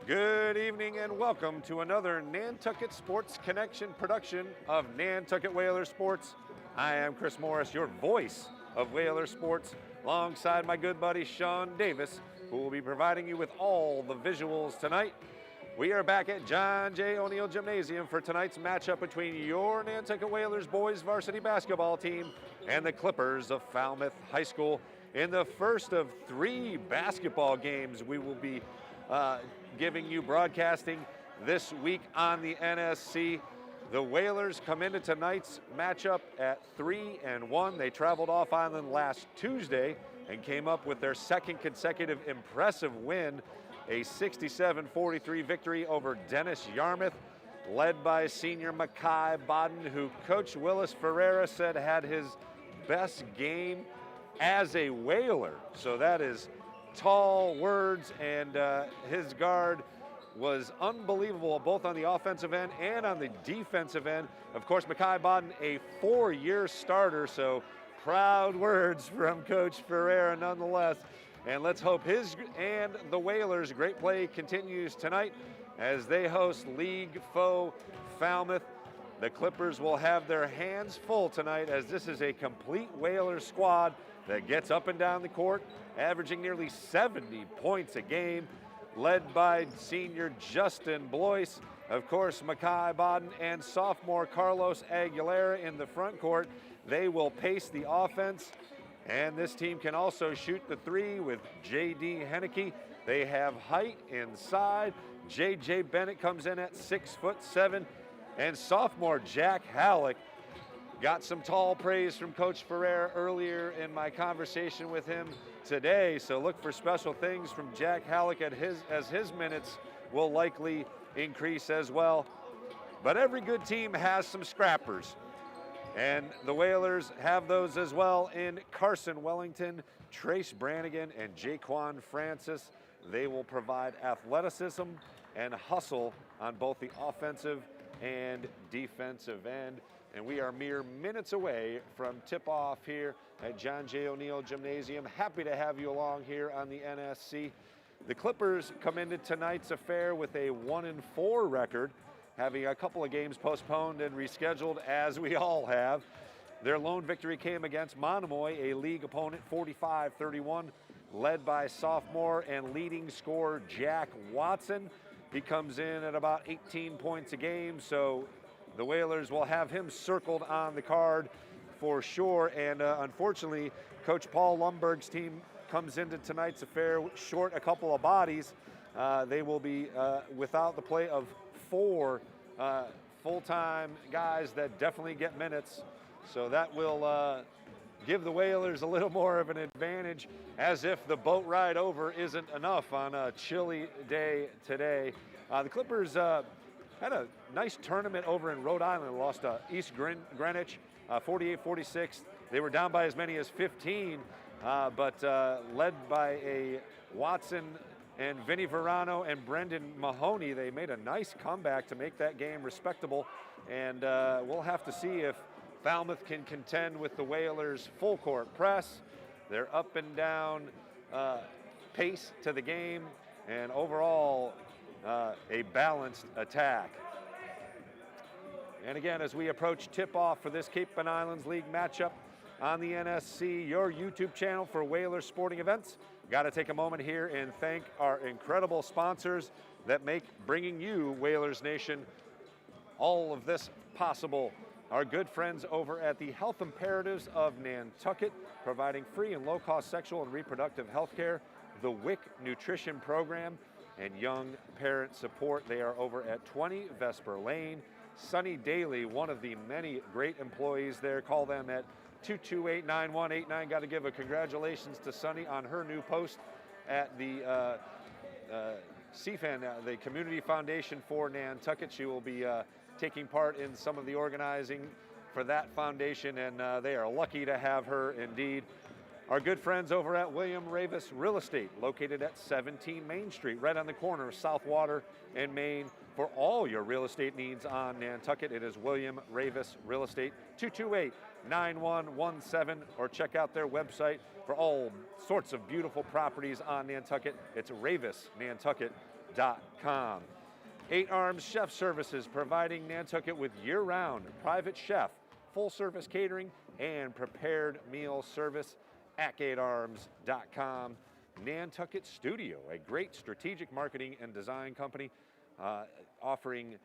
Good evening and welcome to another Nantucket Sports Connection production of Nantucket Whaler Sports. I am Chris Morris, your voice of Whaler Sports, alongside my good buddy Sean Davis, who will be providing you with all the visuals tonight. We are back at John J. O'Neill Gymnasium for tonight's matchup between your Nantucket Whalers boys varsity basketball team and the Clippers of Falmouth High School. In the first of three basketball games we will be giving you broadcasting this week on the NSC. The Whalers come into tonight's matchup at 3-1. They traveled off island last Tuesday and came up with their second consecutive impressive win, a 67-43 victory over Dennis Yarmouth, led by senior Makai Bodden, who Coach Willis Ferreira said had his best game as a Whaler. So that is tall words, and his guard was unbelievable both on the offensive end and on the defensive end. Of course, Makai Bodden, a 4-year starter, so proud words from Coach Ferreira nonetheless. And let's hope his and the Whalers' great play continues tonight as they host league foe Falmouth. The Clippers will have their hands full tonight as this is a complete Whalers squad that gets up and down the court, averaging nearly 70 points a game, led by senior Justin Blois. Of course, Makai Bodden and sophomore Carlos Aguilera in the front court. They will pace the offense, and this team can also shoot the three with J.D. Henneke. They have height inside. J.J. Bennett comes in at 6'7", and sophomore Jack Halleck got some tall praise from Coach Ferreira earlier in my conversation with him today, so look for special things from Jack Halleck as his minutes will likely increase as well. But every good team has some scrappers, and the Whalers have those as well in Carson Wellington, Trace Brannigan, and Jaquan Francis. They will provide athleticism and hustle on both the offensive and defensive end. And we are mere minutes away from tip-off here at John J. O'Neill Gymnasium. Happy to have you along here on the NSC. The Clippers come into tonight's affair with a 1-4 record, having a couple of games postponed and rescheduled, as we all have. Their lone victory came against Monomoy, a league opponent, 45-31, led by sophomore and leading scorer Jack Watson. He comes in at about 18 points a game, so the Whalers will have him circled on the card for sure. And unfortunately, Coach Paul Lumberg's team comes into tonight's affair short a couple of bodies. They will be without the play of 4 full-time guys that definitely get minutes. So that will give the Whalers a little more of an advantage, as if the boat ride over isn't enough on a chilly day today. The Clippers had a nice tournament over in Rhode Island, lost to East Greenwich 48-46. They were down by as many as 15, but led by a Watson and Vinny Verano and Brendan Mahoney. They made a nice comeback to make that game respectable, and we'll have to see if Falmouth can contend with the Whalers' full court press, their up and down pace to the game, and overall a balanced attack. And again, as we approach tip-off for this Cape and Islands League matchup on the NSC, your YouTube channel for Whalers sporting events, got to take a moment here and thank our incredible sponsors that make bringing you, Whalers Nation, all of this possible. Our good friends over at the Health Imperatives of Nantucket, providing free and low-cost sexual and reproductive health care, the WIC Nutrition Program, and young parent support. They are over at 20 Vesper Lane. Sunny Daly, one of the many great employees there. Call them at 228-9189. Got to give a congratulations to Sunny on her new post at the CFAN, the Community Foundation for Nantucket. She will be taking part in some of the organizing for that foundation, and they are lucky to have her indeed. Our good friends over at William Ravis Real Estate, located at 17 Main Street, right on the corner of South Water and Main. For all your real estate needs on Nantucket, it is William Ravis Real Estate, 228-9117, or check out their website for all sorts of beautiful properties on Nantucket. It's ravisnantucket.com. nantucketstone.com. 8 Arms Chef Services, providing Nantucket with year-round private chef, full-service catering, and prepared meal service. Ac8arms.com. Nantucket Studio, a great strategic marketing and design company offering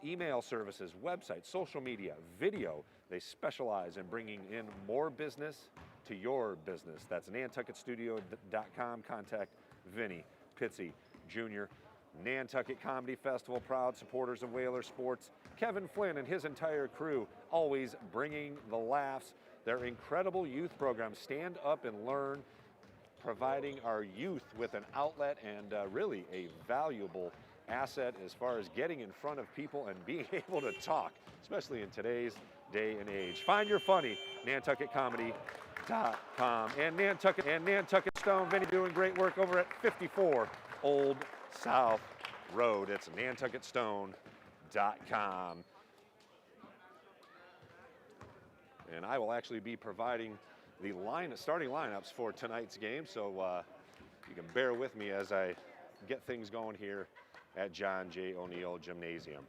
email services, websites, social media, video. They specialize in bringing in more business to your business. That's nantucketstudio.com. Contact Vinny Pitsy Jr. Nantucket Comedy Festival, proud supporters of Whaler Sports. Kevin Flynn and his entire crew, always bringing the laughs. Their incredible youth program, Stand Up and Learn, providing our youth with an outlet and really a valuable asset as far as getting in front of people and being able to talk, especially in today's day and age. Find your funny, nantucketcomedy.com. And Nantucket Stone, Vinny doing great work over at 54 Old South Road. It's nantucketstone.com. And I will actually be providing the starting lineups for tonight's game, so you can bear with me as I get things going here at John J. O'Neill Gymnasium.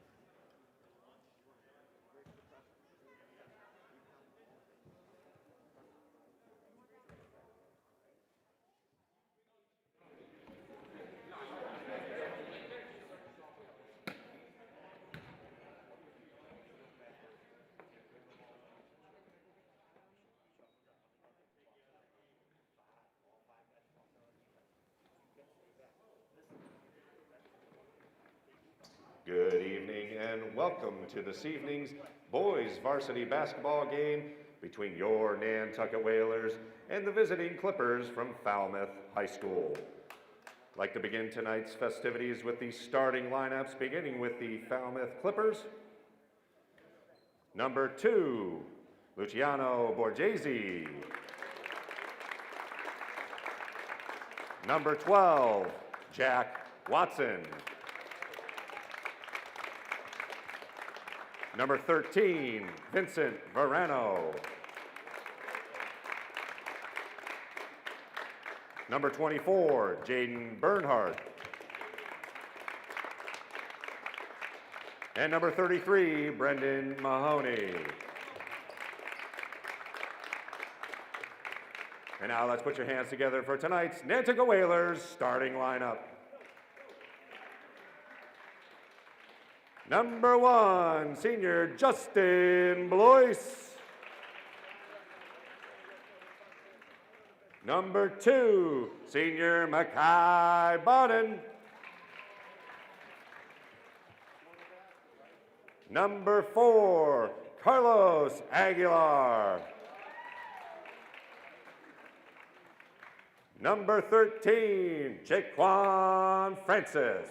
Good evening and welcome to this evening's boys varsity basketball game between your Nantucket Whalers and the visiting Clippers from Falmouth High School. I'd like to begin tonight's festivities with the starting lineups, beginning with the Falmouth Clippers. Number 2, Luciano Borghese. Number 12, Jack Watson. Number 13, Vincent Verano. Number 24, Jaden Bernhardt. And number 33, Brendan Mahoney. And now let's put your hands together for tonight's Nantucket Whalers starting lineup. Number 1, senior Justin Blois. Number 2, senior Mackay Bodden. Number 4, Carlos Aguilar. Number 13, Jaquan Francis.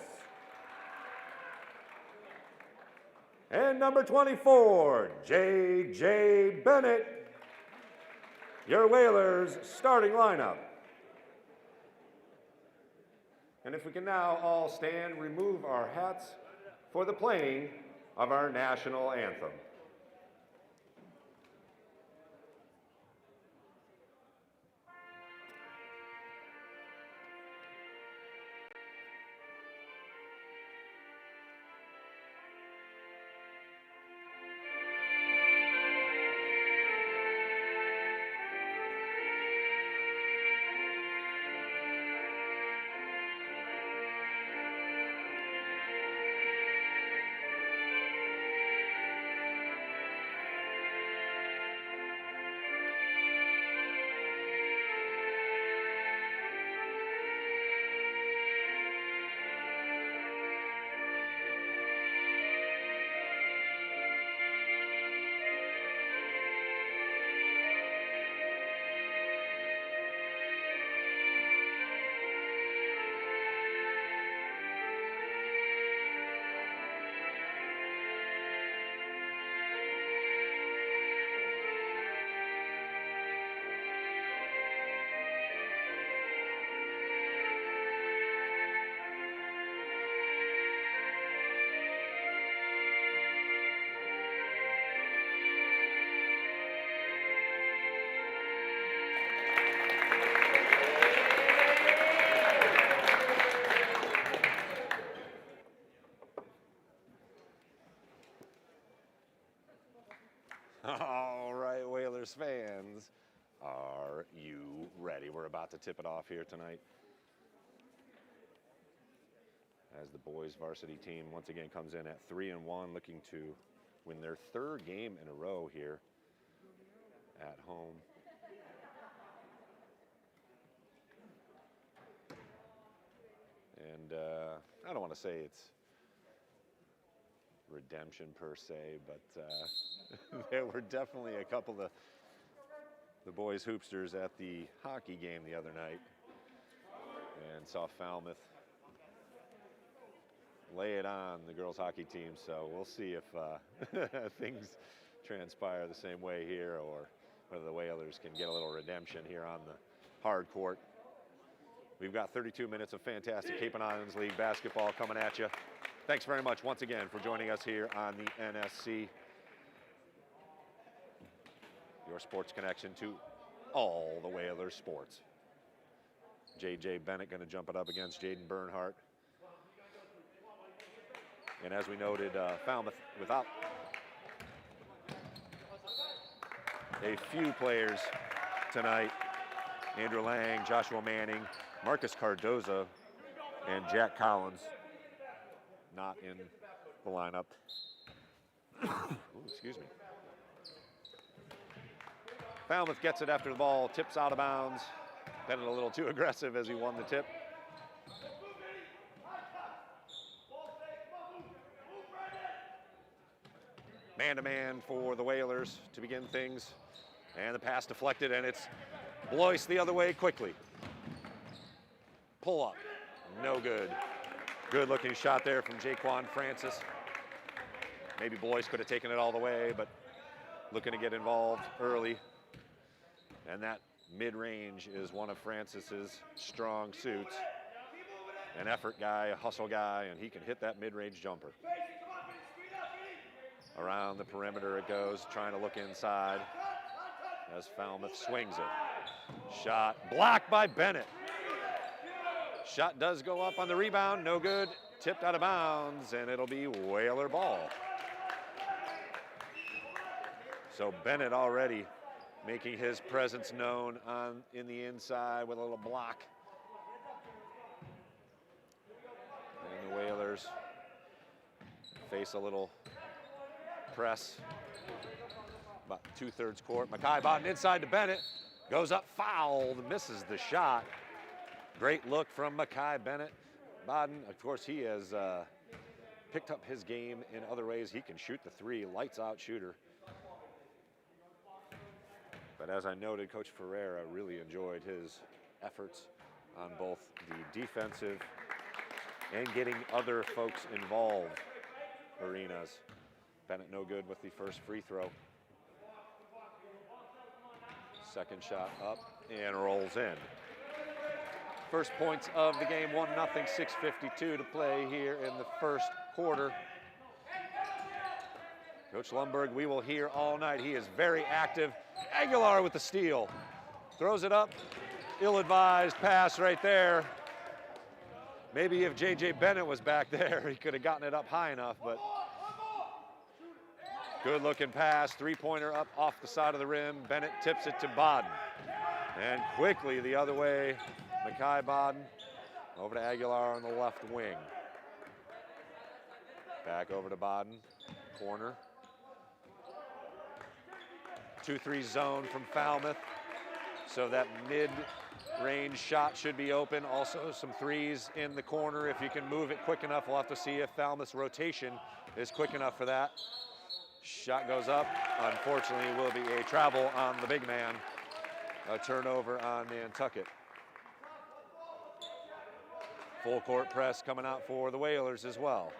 And number 24, J.J. Bennett, your Whalers starting lineup. And if we can now all stand, remove our hats for the playing of our national anthem. hands. Are you ready? We're about to tip it off here tonight. As the boys varsity team once again comes in at 3-1, looking to win their third game in a row here at home. And I don't want to say it's redemption per se, but there were definitely a couple of the boys hoopsters at the hockey game the other night and saw Falmouth lay it on the girls hockey team. So we'll see if things transpire the same way here, or whether the Whalers can get a little redemption here on the hard court. We've got 32 minutes of fantastic Cape and Islands League basketball coming at you. Thanks very much once again for joining us here on the NSC. Your sports connection to all the Whalers sports. J.J. Bennett going to jump it up against Jaden Bernhardt. And as we noted, Falmouth without a few players tonight. Andrew Lang, Joshua Manning, Marcus Cardoza, and Jack Collins not in the lineup. Ooh, excuse me. Falmouth gets it after the ball, tips out of bounds. Bennett a little too aggressive as he won the tip. Man-to-man for the Whalers to begin things. And the pass deflected, and it's Blois the other way quickly. Pull up, no good. Good looking shot there from Jaquan Francis. Maybe Blois could have taken it all the way, but looking to get involved early. And that mid-range is one of Francis's strong suits. An effort guy, a hustle guy, and he can hit that mid-range jumper. Around the perimeter it goes, trying to look inside as Falmouth swings it. Shot blocked by Bennett. Shot does go up on the rebound, no good. Tipped out of bounds, and it'll be Whaler ball. So Bennett already making his presence known in the inside with a little block. And the Whalers face a little press. About 2/3 court. Makai Bodden inside to Bennett. Goes up, fouled, misses the shot. Great look from Makai Bennett. Bodden, of course, he has picked up his game in other ways. He can shoot the three, lights out shooter. But as I noted, Coach Ferreira really enjoyed his efforts on both the defensive and getting other folks involved arenas. Bennett no good with the first free throw. Second shot up and rolls in. First points of the game, 1-0, 6:52 to play here in the first quarter. Coach Lundberg, we will hear all night. He is very active. Aguilar with the steal. Throws it up. Ill-advised pass right there. Maybe if J.J. Bennett was back there, he could have gotten it up high enough, but good looking pass, three-pointer up off the side of the rim. Bennett tips it to Bodden. And quickly the other way, Makai Bodden over to Aguilar on the left wing. Back over to Bodden, corner. 2-3 zone from Falmouth. So that mid-range shot should be open. Also some threes in the corner. If you can move it quick enough, we'll have to see if Falmouth's rotation is quick enough for that. Shot goes up. Unfortunately, will be a travel on the big man. A turnover on Nantucket. Full court press coming out for the Whalers as well.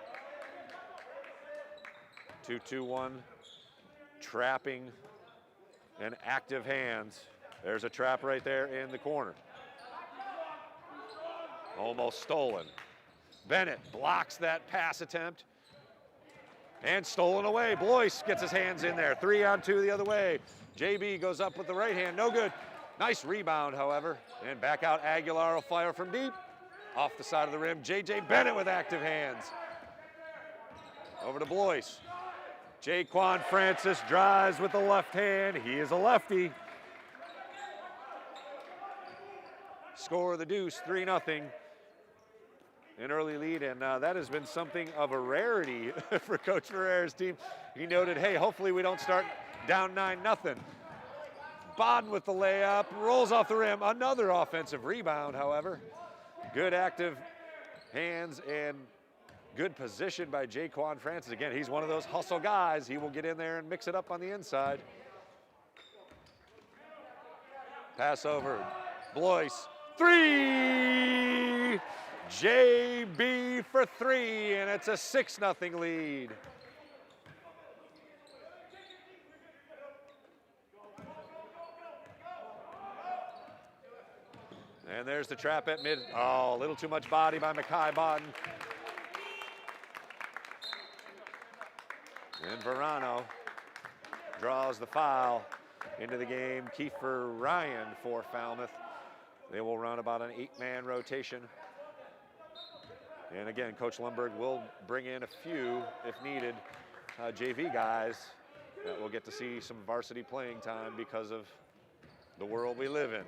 2-2-1, trapping and active hands. There's a trap right there in the corner. Almost stolen. Bennett blocks that pass attempt. And stolen away. Blois gets his hands in there. 3-on-2 the other way. JB goes up with the right hand. No good. Nice rebound, however. And back out Aguilar will fire from deep. Off the side of the rim. J.J. Bennett with active hands. Over to Blois. Jaquan Francis drives with the left hand. He is a lefty. score the deuce, 3-0. An early lead, and that has been something of a rarity for Coach Ferrer's team. He noted, hey, hopefully we don't start down 9-0. Bodden with the layup, rolls off the rim. Another offensive rebound, however. Good active hands and good position by Jaquan Francis. Again, he's one of those hustle guys. He will get in there and mix it up on the inside. Pass over, Blois, 3! JB for 3, and it's a 6-0 lead. And there's the trap at mid. Oh, a little too much body by Mekhi Bodden. And Verano draws the foul into the game. Kiefer Ryan for Falmouth. They will run about an 8-man rotation. And again, Coach Lundberg will bring in a few, if needed, JV guys that will get to see some varsity playing time because of the world we live in.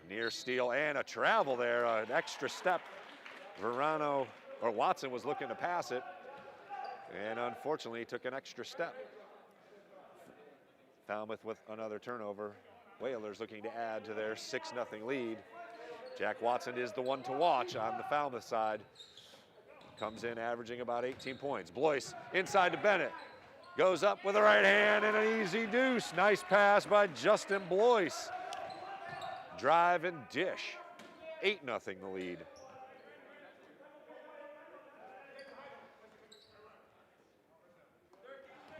Near steal and a travel there, an extra step. Watson was looking to pass it, and unfortunately took an extra step. Falmouth with another turnover. Whalers looking to add to their 6-0 lead. Jack Watson is the one to watch on the Falmouth side. Comes in averaging about 18 points. Blois inside to Bennett. Goes up with the right hand and an easy deuce. Nice pass by Justin Blois. Drive and dish. 8-0 the lead.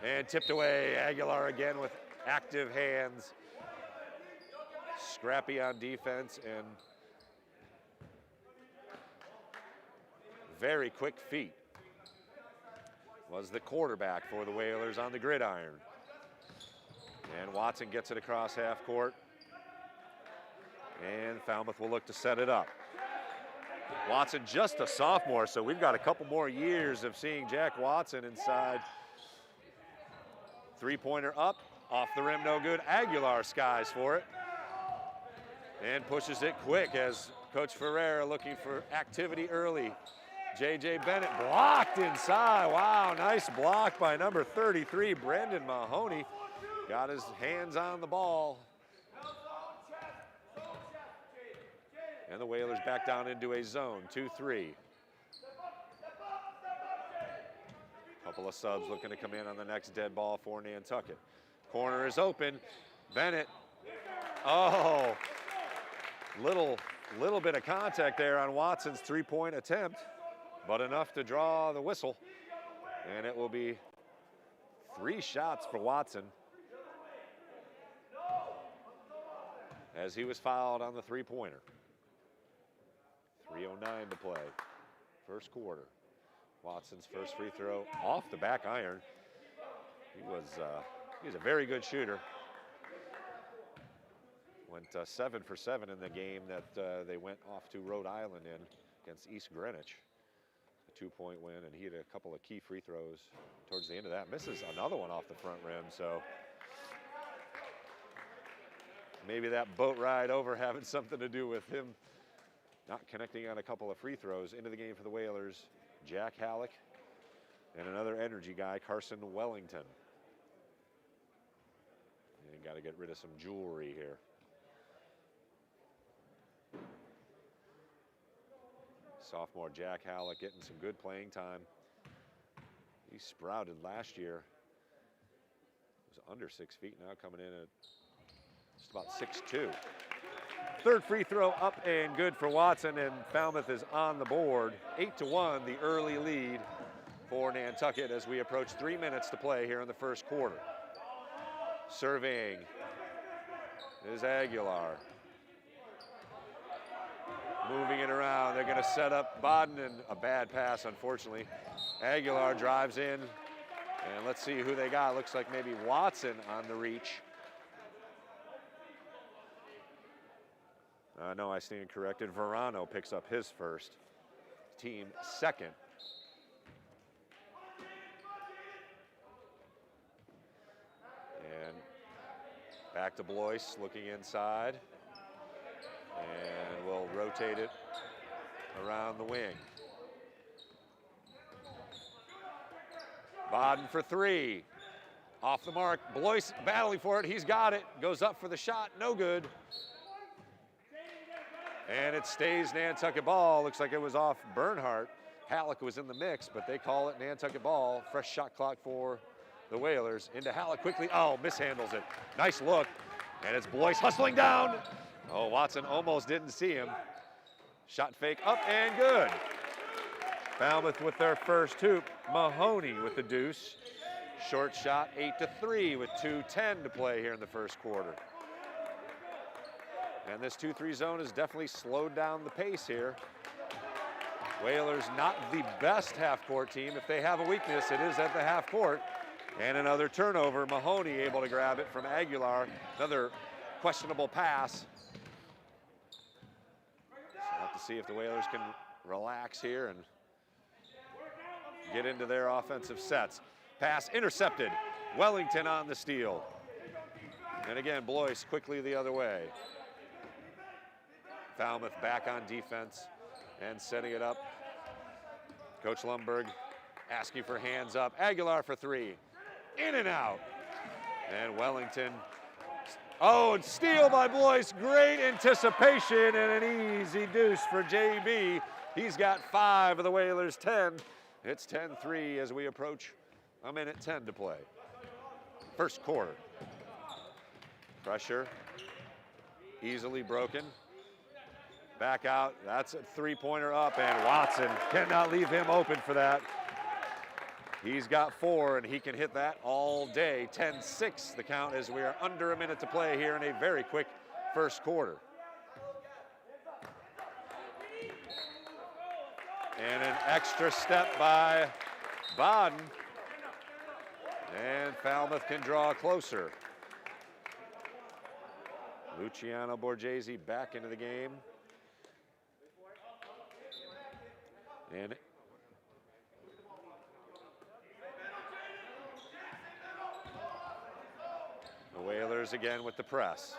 And tipped away. Aguilar again with active hands. Scrappy on defense and very quick feet. Was the quarterback for the Whalers on the gridiron. And Watson gets it across half court. And Falmouth will look to set it up. Watson just a sophomore, so we've got a couple more years of seeing Jack Watson inside. Three-pointer up, off the rim, no good. Aguilar skies for it. And pushes it quick as Coach Ferrer looking for activity early. J.J. Bennett blocked inside. Wow, nice block by number 33, Brendan Mahoney. Got his hands on the ball. And the Whalers back down into a zone, 2-3. Couple of subs looking to come in on the next dead ball for Nantucket. Corner is open. Bennett. Oh, little bit of contact there on Watson's three-point attempt, but enough to draw the whistle. And it will be 3 shots for Watson as he was fouled on the three-pointer. 3:09 to play, first quarter. Watson's first free throw off the back iron. He's a very good shooter. Went 7 for 7 in the game that they went off to Rhode Island in against East Greenwich. A 2-point win, and he had a couple of key free throws towards the end of that. Misses another one off the front rim, so maybe that boat ride over having something to do with him not connecting on a couple of free throws. Into the game for the Whalers, Jack Halleck and another energy guy, Carson Wellington. And got to get rid of some jewelry here. Sophomore Jack Halleck getting some good playing time. He sprouted last year. Was under 6 feet, now coming in at just about 6'2". Third free throw up and good for Watson, and Falmouth is on the board. 8-1, the early lead for Nantucket as we approach 3 minutes to play here in the first quarter. Surveying is Aguilar. Moving it around, they're gonna set up Bodden, and a bad pass, unfortunately. Aguilar drives in, and let's see who they got. Looks like maybe Watson on the reach. No, I stand corrected. Verano picks up his first, team second. And back to Blois, looking inside. And we'll rotate it around the wing. Baden for three. Off the mark. Blois battling for it. He's got it. Goes up for the shot. No good. And it stays Nantucket ball. Looks like it was off Bernhardt. Halleck was in the mix, but they call it Nantucket ball. Fresh shot clock for the Whalers. Into Halleck quickly. Oh, mishandles it. Nice look. And it's Blois hustling down. Oh, Watson almost didn't see him. Shot fake up and good. Falmouth with their first hoop. Mahoney with the deuce. Short shot, 8-3 with 2:10 to play here in the first quarter. And this 2-3 zone has definitely slowed down the pace here. Whalers not the best half-court team. If they have a weakness, it is at the half court. And another turnover. Mahoney able to grab it from Aguilar. Another questionable pass. So we'll have to see if the Whalers can relax here and get into their offensive sets. Pass intercepted. Wellington on the steal. And again, Blois quickly the other way. Falmouth back on defense and setting it up. Coach Lundberg asking for hands up. Aguilar for three. In and out. And Wellington. Oh, and steal by Blois. Great anticipation and an easy deuce for JB. He's got 5 of the Whalers' 10. It's 10-3 as we approach a minute 10 to play. First quarter. Pressure. Easily broken. Back out. That's a three-pointer up, and Watson cannot leave him open for that. He's got 4, and he can hit that all day. 10-6 the count as we are under a minute to play here in a very quick first quarter. And an extra step by Baden. And Falmouth can draw closer. Luciano Borghese back into the game. And the Whalers again with the press.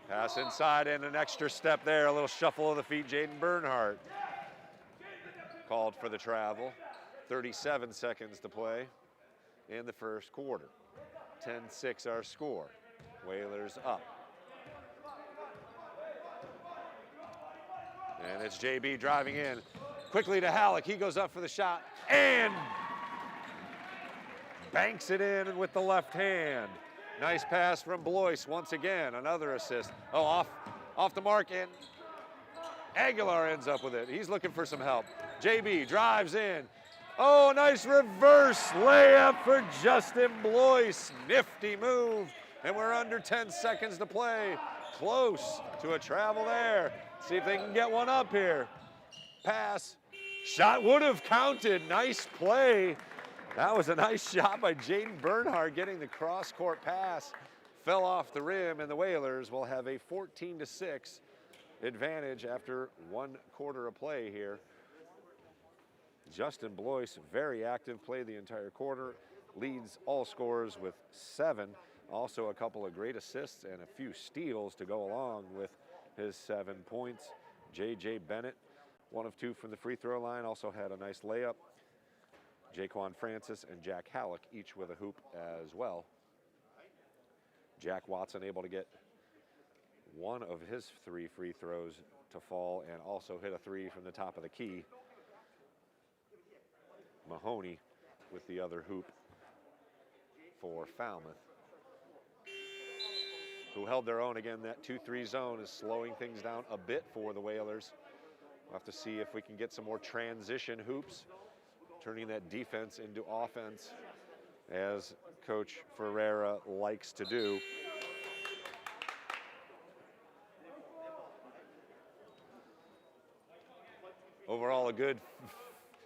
Pass inside and an extra step there. A little shuffle of the feet. Jaden Bernhardt called for the travel. 37 seconds to play in the first quarter. 10-6 our score. Whalers up. And it's JB driving in. Quickly to Halleck. He goes up for the shot and banks it in with the left hand. Nice pass from Blois once again. Another assist. Oh, off the mark, and Aguilar ends up with it. He's looking for some help. JB drives in. Oh, nice reverse layup for Justin Blois. Nifty move. And we're under 10 seconds to play. Close to a travel there. See if they can get one up here. Pass. Shot would have counted. Nice play. That was a nice shot by Jaden Bernhardt getting the cross-court pass. Fell off the rim, and the Whalers will have a 14-6 advantage after 1 quarter of play here. Justin Blois, very active, played the entire quarter, leads all scorers with 7. Also a couple of great assists and a few steals to go along with his 7 points. J.J. Bennett, 1 of 2 from the free throw line, also had a nice layup. Jaquan Francis and Jack Halleck, each with a hoop as well. Jack Watson able to get 1 of his 3 free throws to fall and also hit a 3 from the top of the key. Mahoney with the other hoop for Falmouth, who held their own. Again, that 2-3 zone is slowing things down a bit for the Whalers. We'll have to see if we can get some more transition hoops, turning that defense into offense, as Coach Ferreira likes to do. Overall, a good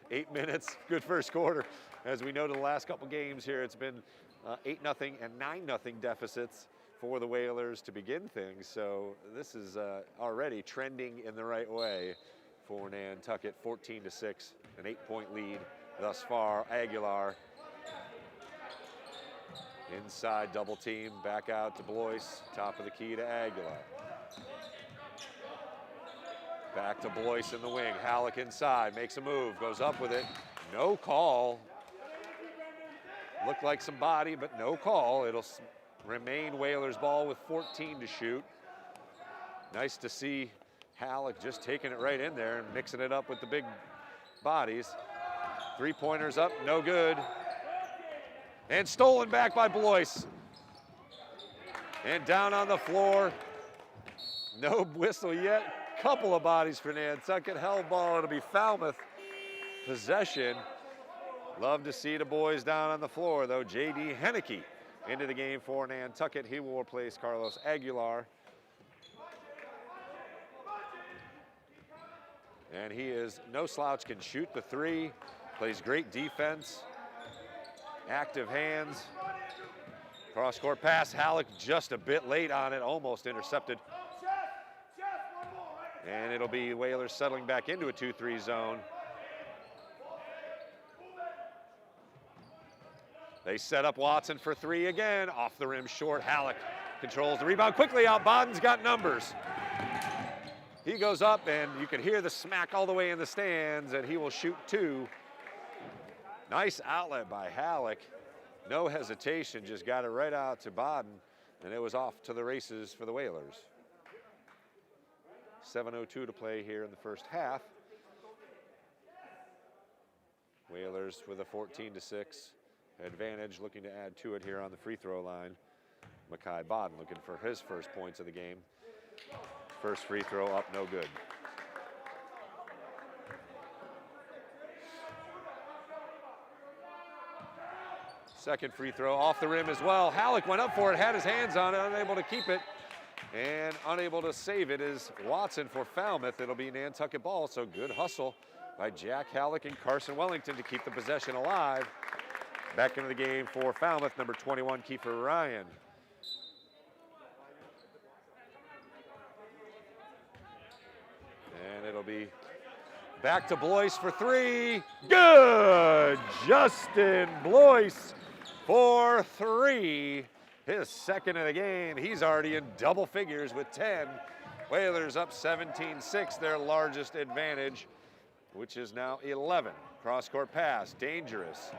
8 minutes, good first quarter. As we know, to the last couple games here, it's been 8-0 and 9-0 deficits for the Whalers to begin things. So this is already trending in the right way for Nantucket. 14-6, an 8-point lead thus far. Aguilar Inside double team, back out to Blois, top of the key to Aguilar. Back to Blois in the wing, Halleck inside, makes a move, goes up with it, no call. Looked like some body, but no call. It'll remain Whalers ball with 14 to shoot. Nice to see Halleck just taking it right in there and mixing it up with the big bodies. Three-pointers up, no good. And stolen back by Blois. And down on the floor. No whistle yet. Couple of bodies for Nantucket. Held ball, it'll be Falmouth possession. Love to see the boys down on the floor, though. J.D. Henneke into the game for Nantucket. He will replace Carlos Aguilar. And he is no slouch, can shoot the three, plays great defense, active hands. Cross-court pass, Halleck just a bit late on it, almost intercepted. And it'll be Whalers settling back into a 2-3 zone. They set up Watson for three again, off the rim short. Halleck controls the rebound quickly out. Bodden's got numbers. He goes up and you can hear the smack all the way in the stands, and he will shoot two. Nice outlet by Halleck. No hesitation, just got it right out to Bodden, and it was off to the races for the Whalers. 7:02 to play here in the first half. Whalers with a 14-6 advantage, looking to add to it here on the free throw line. Makai Bodden looking for his first points of the game. First free throw up, no good. Second free throw off the rim as well. Halleck went up for it, had his hands on it, unable to keep it, and unable to save it is Watson for Falmouth. It'll be Nantucket ball, so good hustle by Jack Halleck and Carson Wellington to keep the possession alive. Back into the game for Falmouth, number 21, Kiefer Ryan. And it'll be back to Blois for three. Good! Justin Blois for three. His second of the game. He's already in double figures with 10. Whalers up 17-6, their largest advantage, which is now 11. Cross-court pass, dangerous.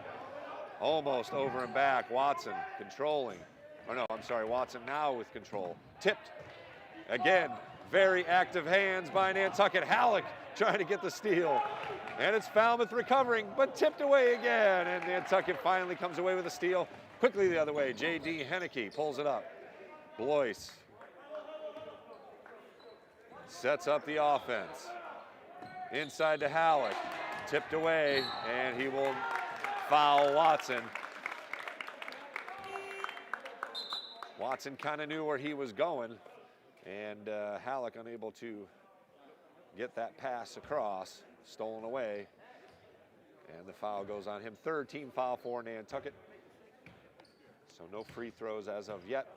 Almost over and back, Watson controlling. Oh no, I'm sorry, Watson now with control. Tipped, again, very active hands by Nantucket. Halleck trying to get the steal. And it's Falmouth recovering, but tipped away again. And Nantucket finally comes away with a steal. Quickly the other way, J.D. Henneke pulls it up. Blois sets up the offense. Inside to Halleck, tipped away, and he will foul Watson. Watson kind of knew where he was going, and Halleck unable to get that pass across, stolen away, and the foul goes on him. Third team foul for Nantucket. So no free throws as of yet.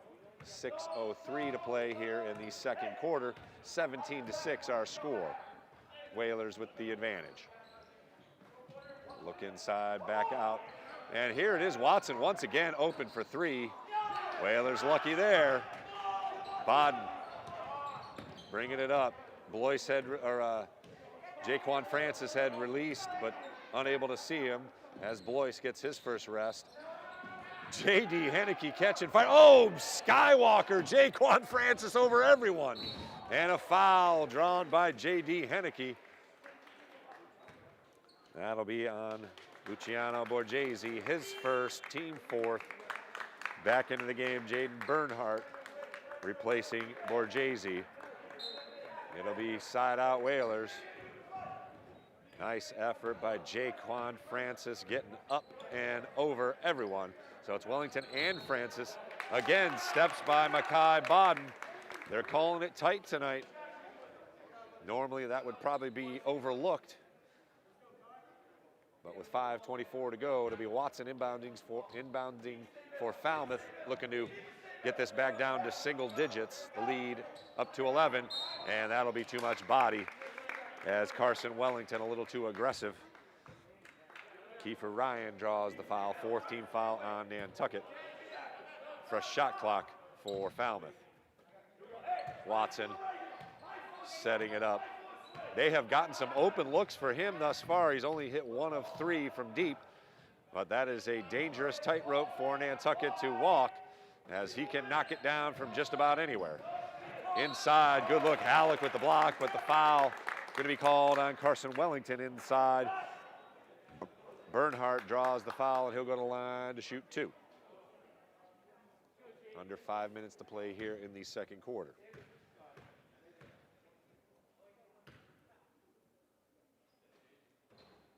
6:03 to play here in the second quarter. 17-6 our score. Whalers with the advantage. Look inside, back out. And here it is, Watson once again open for three. Whalers lucky there. Bodden bringing it up. Blois had, or Jaquan Francis had released, but unable to see him as Blois gets his first rest. J.D. Henneke catching fire. Oh, Skywalker, Jaquan Francis over everyone. And a foul drawn by J.D. Henneke. That'll be on Luciano Borghese, his first, team fourth. Back into the game, Jaden Bernhardt replacing Borghese. It'll be side out Whalers. Nice effort by Jaquan Francis getting up and over everyone. So it's Wellington and Francis. Again, steps by Makai Bodden. They're calling it tight tonight. Normally that would probably be overlooked. But with 5:24 to go, it'll be Watson inbounding for Falmouth, looking to get this back down to single digits. The lead up to 11, and that'll be too much body as Carson Wellington a little too aggressive. Kiefer Ryan draws the foul, fourth team foul on Nantucket. fresh shot clock for Falmouth. Watson setting it up. They have gotten some open looks for him thus far. He's only hit 1 of 3 from deep, but that is a dangerous tightrope for Nantucket to walk, as he can knock it down from just about anywhere. Inside, good look, Halleck with the block, but the foul going to be called on Carson Wellington inside. Bernhardt draws the foul, and he'll go to the line to shoot 2. Under 5 minutes to play here in the second quarter.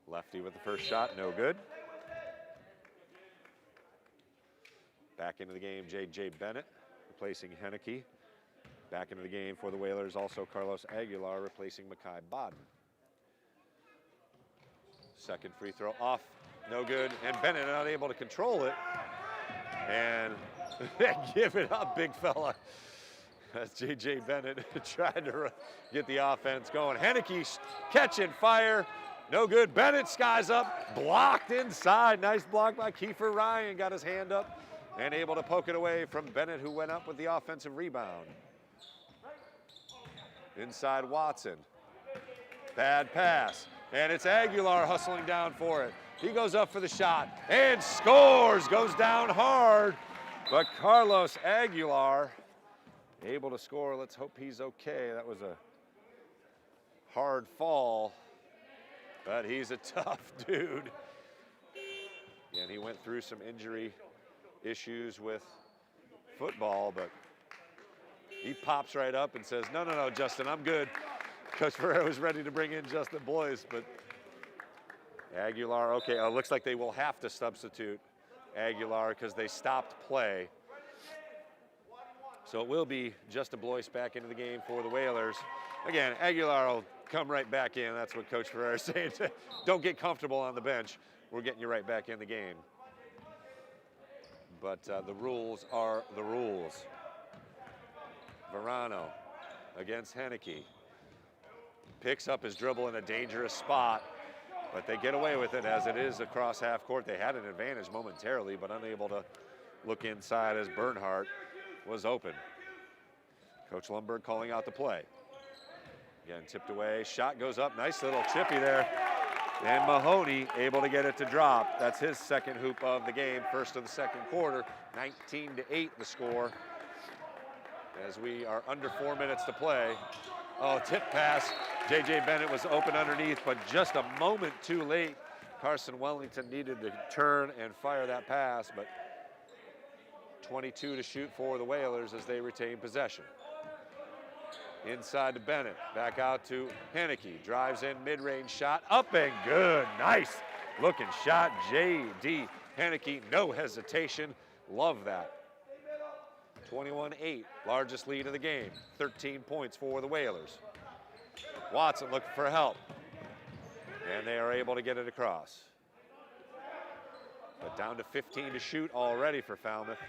Lefty with the first shot, no good. Back into the game, J.J. Bennett replacing Henneke. Back into the game for the Whalers, also Carlos Aguilar replacing Makai Bodden. Second free throw off, no good, and Bennett unable to control it. And give it up, big fella. That's J.J. Bennett trying to get the offense going. Henneke catching fire, no good. Bennett skies up, blocked inside. Nice block by Kiefer Ryan, got his hand up and able to poke it away from Bennett, who went up with the offensive rebound. Inside Watson, bad pass, and it's Aguilar hustling down for it. He goes up for the shot and scores, goes down hard, but Carlos Aguilar able to score. Let's hope he's okay. That was a hard fall, but he's a tough dude. And he went through some injury issues with football, but he pops right up and says, no, Justin, I'm good. Coach Ferrer was ready to bring in Justin Blois, but Aguilar, okay, looks like they will have to substitute Aguilar because they stopped play. So it will be Justin Blois back into the game for the Whalers. Again, Aguilar will come right back in. That's what Coach Ferrer is saying. Don't get comfortable on the bench. We're getting you right back in the game. But the rules are the rules. Verano against Henneke. Picks up his dribble in a dangerous spot, but they get away with it as it is across half court. They had an advantage momentarily, but unable to look inside as Bernhardt was open. Coach Lundberg calling out the play. Again, tipped away, shot goes up, nice little chippy there. And Mahoney able to get it to drop. That's his second hoop of the game, first of the second quarter. 19-8 the score, as we are under 4 minutes to play. Oh, tip pass. J.J. Bennett was open underneath, but just a moment too late. Carson Wellington needed to turn and fire that pass, but 22 to shoot for the Whalers as they retain possession. Inside to Bennett, back out to Henneke. Drives in, mid-range shot, up and good. Nice looking shot, J.D. Henneke, no hesitation. Love that. 21-8, largest lead of the game. 13 points for the Whalers. Watson looking for help, and they are able to get it across. But down to 15 to shoot already for Falmouth.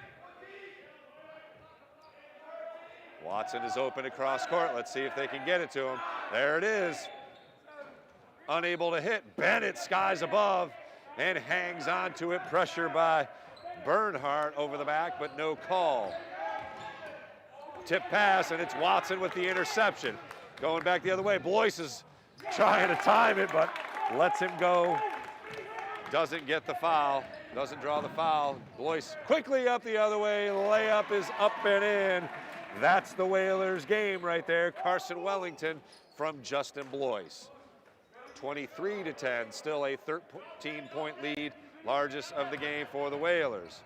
Watson is open across court. Let's see if they can get it to him. There it is. Unable to hit. Bennett skies above and hangs on to it. Pressure by Bernhardt over the back, but no call. Tip pass, and it's Watson with the interception. Going back the other way. Blois is trying to time it, but lets him go. Doesn't get the foul. Doesn't draw the foul. Blois quickly up the other way. Layup is up and in. That's the Whalers game right there. Carson Wellington from Justin Blois. 23-10, still a 13-point lead, largest of the game for the Whalers.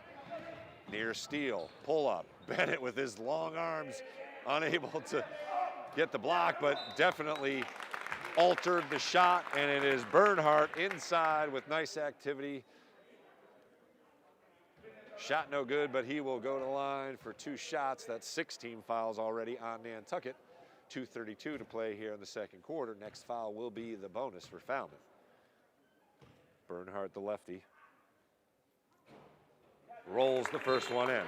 Near steal, pull up. Bennett with his long arms, unable to get the block, but definitely altered the shot, and it is Bernhardt inside with nice activity. Shot no good, but he will go to the line for 2 shots. That's 16 fouls already on Nantucket. 2:32 to play here in the second quarter. Next foul will be the bonus for Falmouth. Bernhardt, the lefty, rolls the first one in.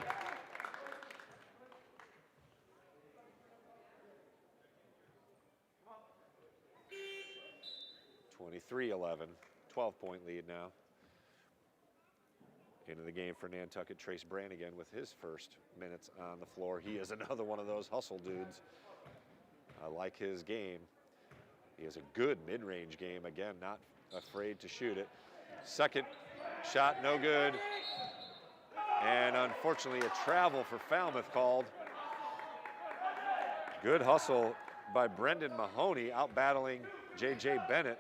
(23-11), 12-point lead now. Into the game for Nantucket, Trace Brannigan with his first minutes on the floor. He is another one of those hustle dudes. I like his game. He has a good mid-range game. Again, not afraid to shoot it. Second shot, no good. And unfortunately, a travel for Falmouth called. Good hustle by Brendan Mahoney, out battling J.J. Bennett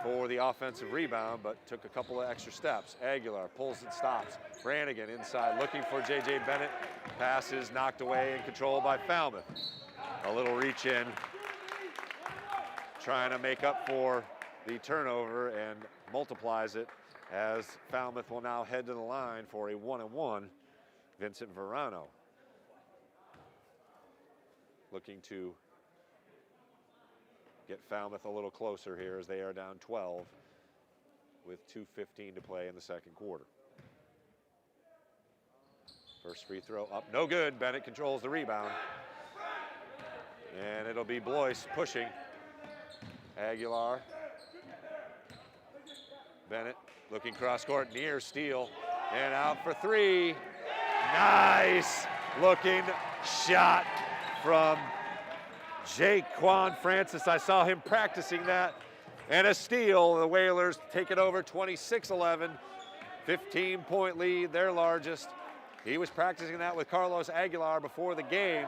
for the offensive rebound, but took a couple of extra steps. Aguilar pulls and stops. Brannigan inside, looking for J.J. Bennett. Pass is knocked away and controlled by Falmouth. A little reach in, trying to make up for the turnover, and multiplies it as Falmouth will now head to the line for a 1-on-1. Vincent Verano looking to get Falmouth a little closer here as they are down 12 with 2:15 to play in the second quarter. First free throw up, no good. Bennett controls the rebound. And it'll be Blois pushing. Aguilar. Bennett looking cross court, near steal, and out for three. Nice looking shot from Jaquan Francis. I saw him practicing that. And a steal. The Whalers take it over 26-11. 15-point lead, their largest. He was practicing that with Carlos Aguilar before the game.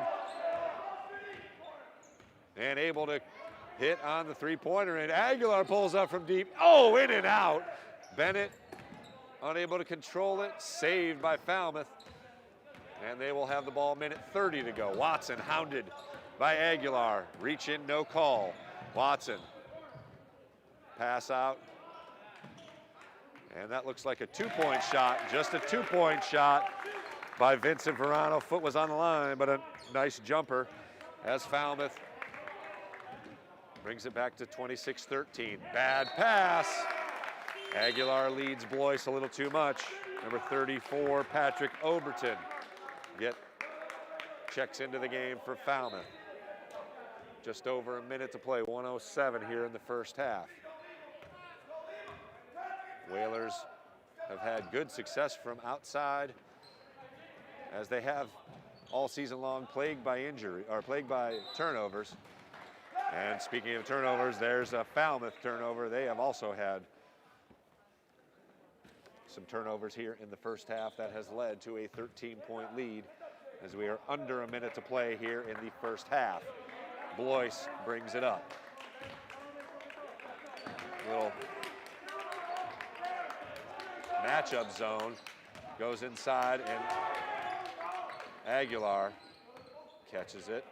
And able to hit on the three-pointer. And Aguilar pulls up from deep. Oh, in and out. Bennett unable to control it. Saved by Falmouth. And they will have the ball, minute 30 to go. Watson hounded by Aguilar. Reach in, no call. Watson. Pass out. And that looks like a two-point shot. Just a two-point shot by Vincent Verano. Foot was on the line, but a nice jumper as Falmouth brings it back to 26-13. Bad pass. Aguilar leads Blois a little too much. Number 34, Patrick Oberton, checks into the game for Falmouth. Just over a minute to play, 1:07 here in the first half. Whalers have had good success from outside, as they have all season long, plagued by turnovers. And speaking of turnovers, there's a Falmouth turnover. They have also had some turnovers here in the first half. That has led to a 13-point lead as we are under a minute to play here in the first half. Blois brings it up. Little matchup zone, goes inside, and Aguilar catches it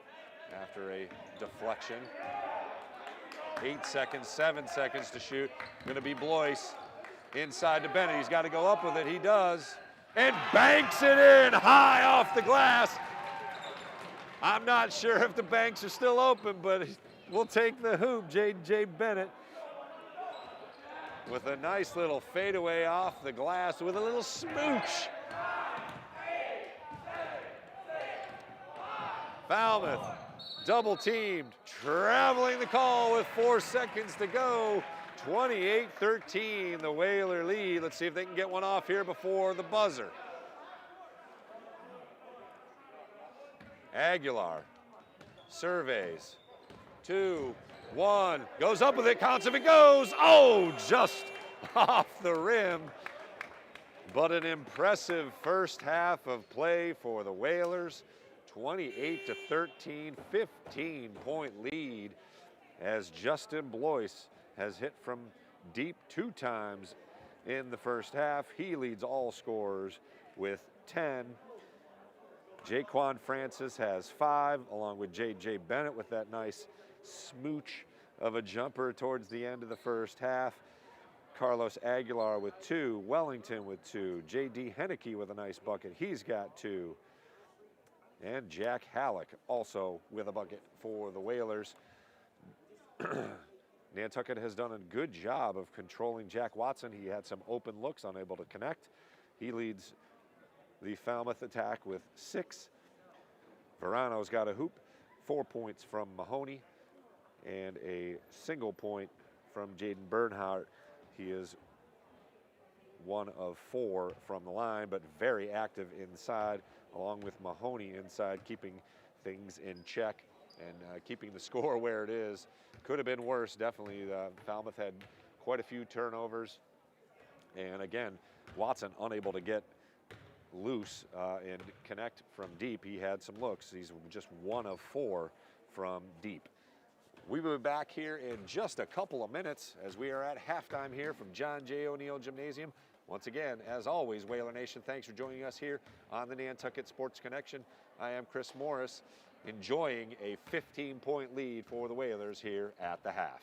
after a deflection. 8 seconds, 7 seconds to shoot. Going to be Blois inside to Bennett. He's got to go up with it. He does. And banks it in high off the glass. I'm not sure if the banks are still open, but we'll take the hoop. J.J. Bennett with a nice little fadeaway off the glass with a little smooch. Falmouth double teamed, traveling the call with 4 seconds to go. 28-13, the Whaler lead. Let's see if they can get one off here before the buzzer. Aguilar surveys. 2, 1, goes up with it, counts if it goes. Oh, just off the rim. But an impressive first half of play for the Whalers. 28-13, 15-point lead as Justin Blois has hit from deep 2 times in the first half. He leads all scorers with 10. Jaquan Francis has 5, along with J.J. Bennett with that nice smooch of a jumper towards the end of the first half. Carlos Aguilar with 2, Wellington with 2, J.D. Henneke with a nice bucket. He's got 2. And Jack Halleck also with a bucket for the Whalers. Nantucket has done a good job of controlling Jack Watson. He had some open looks, unable to connect. He leads the Falmouth attack with 6. Verano's got a hoop, 4 points from Mahoney, and a single point from Jaden Bernhardt. He is 1 of 4 from the line, but very active inside, along with Mahoney inside, keeping things in check and keeping the score where it is. Could have been worse, definitely. Falmouth had quite a few turnovers. And again, Watson unable to get loose and connect from deep. He had some looks. He's just 1 of 4 from deep. We will be back here in just a couple of minutes as we are at halftime here from John J. O'Neill Gymnasium. Once again, as always, Whaler Nation, thanks for joining us here on the Nantucket Sports Connection. I am Chris Morris, enjoying a 15-point lead for the Whalers here at the half.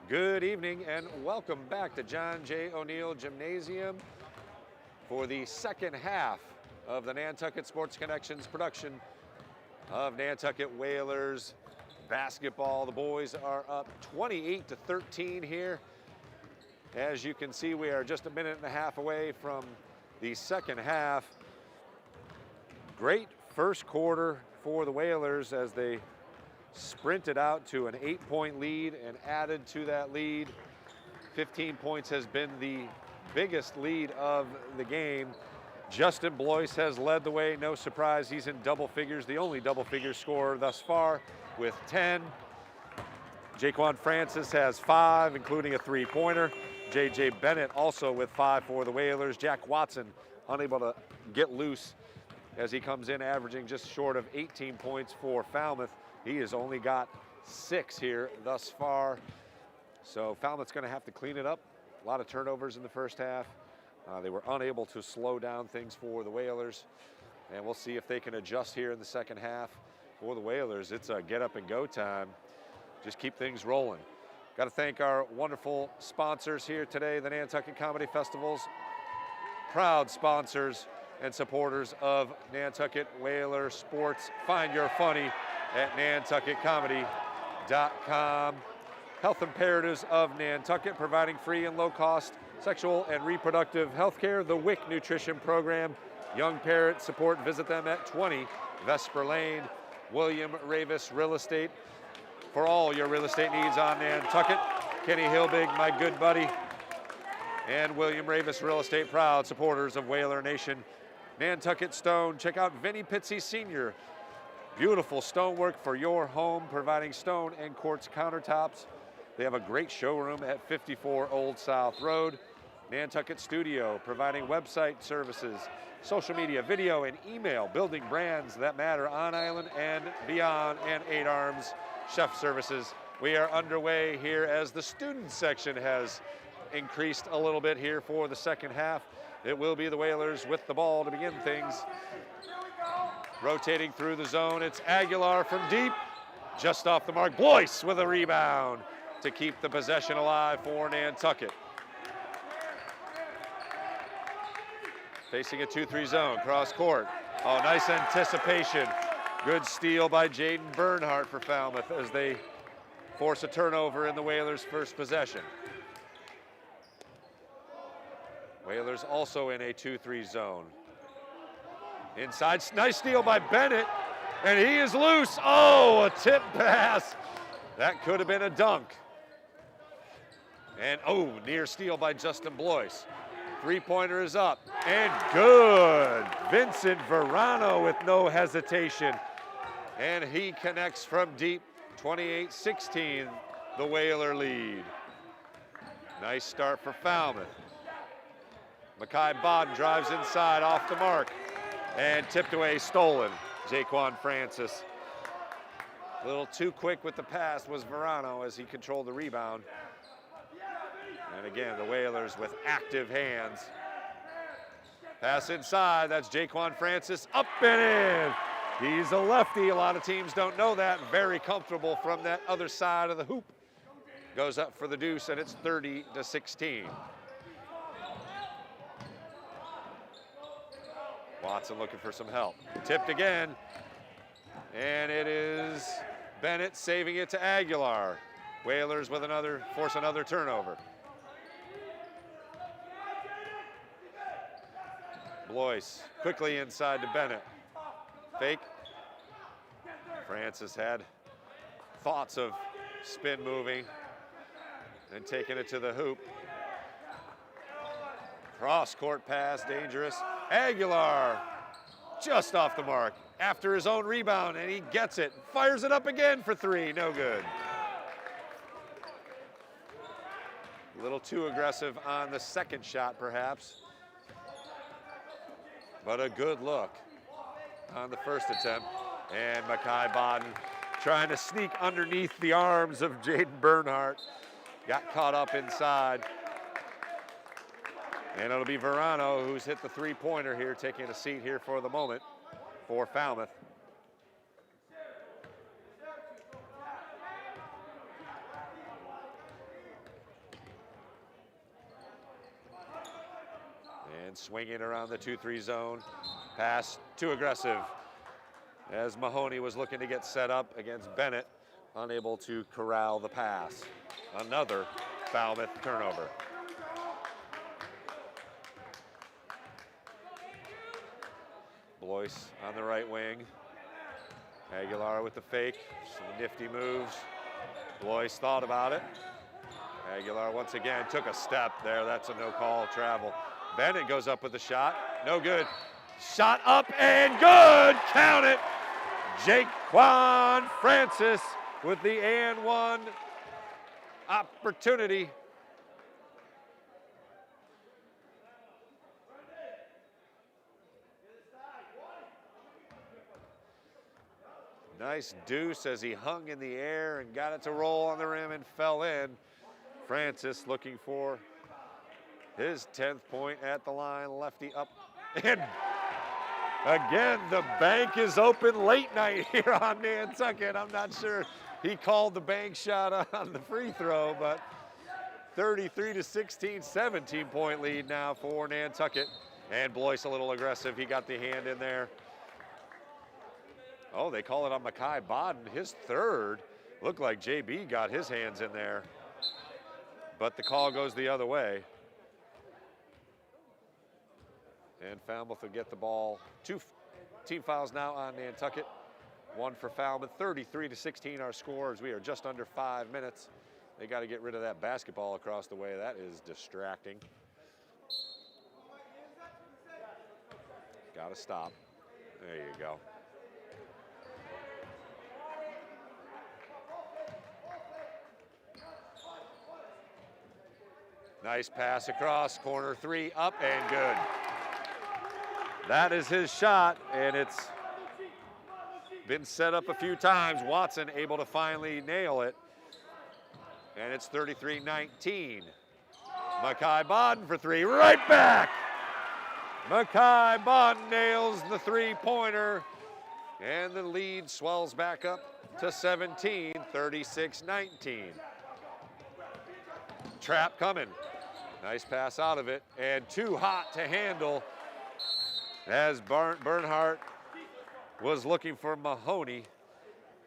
Good evening and welcome back to John J. O'Neill Gymnasium for the second half of the Nantucket Sports Connections production of Nantucket Whalers basketball. The boys are up 28-13 here. As you can see, we are just a minute and a half away from the second half. Great first quarter for the Whalers as they sprinted out to an 8-point lead and added to that lead. 15 points has been the biggest lead of the game. Justin Blois has led the way, no surprise, he's in double figures, the only double figure scorer thus far with 10. Jaquan Francis has 5, including a 3-pointer. J.J. Bennett also with 5 for the Whalers. Jack Watson unable to get loose as he comes in averaging just short of 18 points for Falmouth. He has only got 6 here thus far. So Falmouth's going to have to clean it up. A lot of turnovers in the first half. They were unable to slow down things for the Whalers. And we'll see if they can adjust here in the second half. For the Whalers, it's a get up and go time. Just keep things rolling. Got to thank our wonderful sponsors here today, the Nantucket Comedy Festival's proud sponsors and supporters of Nantucket Whaler Sports. Find your funny at nantucketcomedy.com. Health Imperatives of Nantucket, providing free and low-cost sexual and reproductive health care. The WIC Nutrition Program, Young Parent Support. Visit them at 20 Vesper Lane. William Ravis Real Estate, for all your real estate needs on Nantucket. Kenny Hilbig, my good buddy, and William Ravis Real Estate, proud supporters of Whaler Nation. Nantucket Stone, check out Vinnie Pizzi Sr., beautiful stonework for your home, providing stone and quartz countertops. They have a great showroom at 54 Old South Road. Nantucket Studio, providing website services, social media, video, and email, building brands that matter on island and beyond, and 8 Arms Chef Services. We are underway here as the student section has increased a little bit here for the second half. It will be the Whalers with the ball to begin things. Rotating through the zone, it's Aguilar from deep, just off the mark. Blois with a rebound to keep the possession alive for Nantucket. Facing a 2-3 zone, cross court. Oh, nice anticipation. Good steal by Jaden Bernhardt for Falmouth as they force a turnover in the Whalers' first possession. Whalers also in a 2-3 zone. Inside, nice steal by Bennett, and he is loose. Oh, a tip pass. That could have been a dunk. And oh, near steal by Justin Blois. 3-pointer is up, and good. Vincent Verano with no hesitation. And he connects from deep, 28-16, the Whaler lead. Nice start for Falmouth. Makai Bodden drives inside off the mark and tipped away, stolen. Jaquan Francis. A little too quick with the pass was Verano as he controlled the rebound. And again, the Whalers with active hands. Pass inside, that's Jaquan Francis, up and in. He's a lefty, a lot of teams don't know that. Very comfortable from that other side of the hoop. Goes up for the deuce, and it's 30-16. Watson looking for some help. Tipped again, and it is Bennett saving it to Aguilar. Whalers with force another turnover. Blois quickly inside to Bennett. Fake. Francis had thoughts of spin moving and taking it to the hoop. Cross court pass, dangerous. Aguilar just off the mark after his own rebound, and he gets it. Fires it up again for 3, no good. A little too aggressive on the second shot, perhaps. But a good look on the first attempt. And Makai Bodden trying to sneak underneath the arms of Jaden Bernhardt. Got caught up inside. And it'll be Verano who's hit the 3-pointer here, taking a seat here for the moment for Falmouth. And swinging around the 2-3 zone. Pass too aggressive as Mahoney was looking to get set up against Bennett, unable to corral the pass. Another Falmouth turnover. Blois on the right wing. Aguilar with the fake, some nifty moves. Blois thought about it. Aguilar once again took a step there. That's a no call travel. Bennett goes up with the shot. No good. Shot up and good. Count it. Jaquan Francis with the and one opportunity. Nice deuce as he hung in the air and got it to roll on the rim and fell in. Francis looking for his 10th point at the line, lefty up. And again, the bank is open late night here on Nantucket. I'm not sure he called the bank shot on the free throw, but 33-16, 17-point lead now for Nantucket. And Blois a little aggressive. He got the hand in there. Oh, they call it on Mekhi Bodden, his third. Looked like JB got his hands in there, but the call goes the other way. And Falmouth will get the ball. 2 team fouls now on Nantucket. 1 for Falmouth. 33-16 our score as we are just under 5 minutes. They got to get rid of that basketball across the way. That is distracting. Got to stop. There you go. Nice pass across, corner 3, up and good. That is his shot, and it's been set up a few times. Watson able to finally nail it, and it's 33-19. Mekhi Bodden for 3, right back. Mekhi Bodden nails the 3-pointer, and the lead swells back up to 17, 36-19. Trap coming. Nice pass out of it, and too hot to handle as Bernhardt was looking for Mahoney,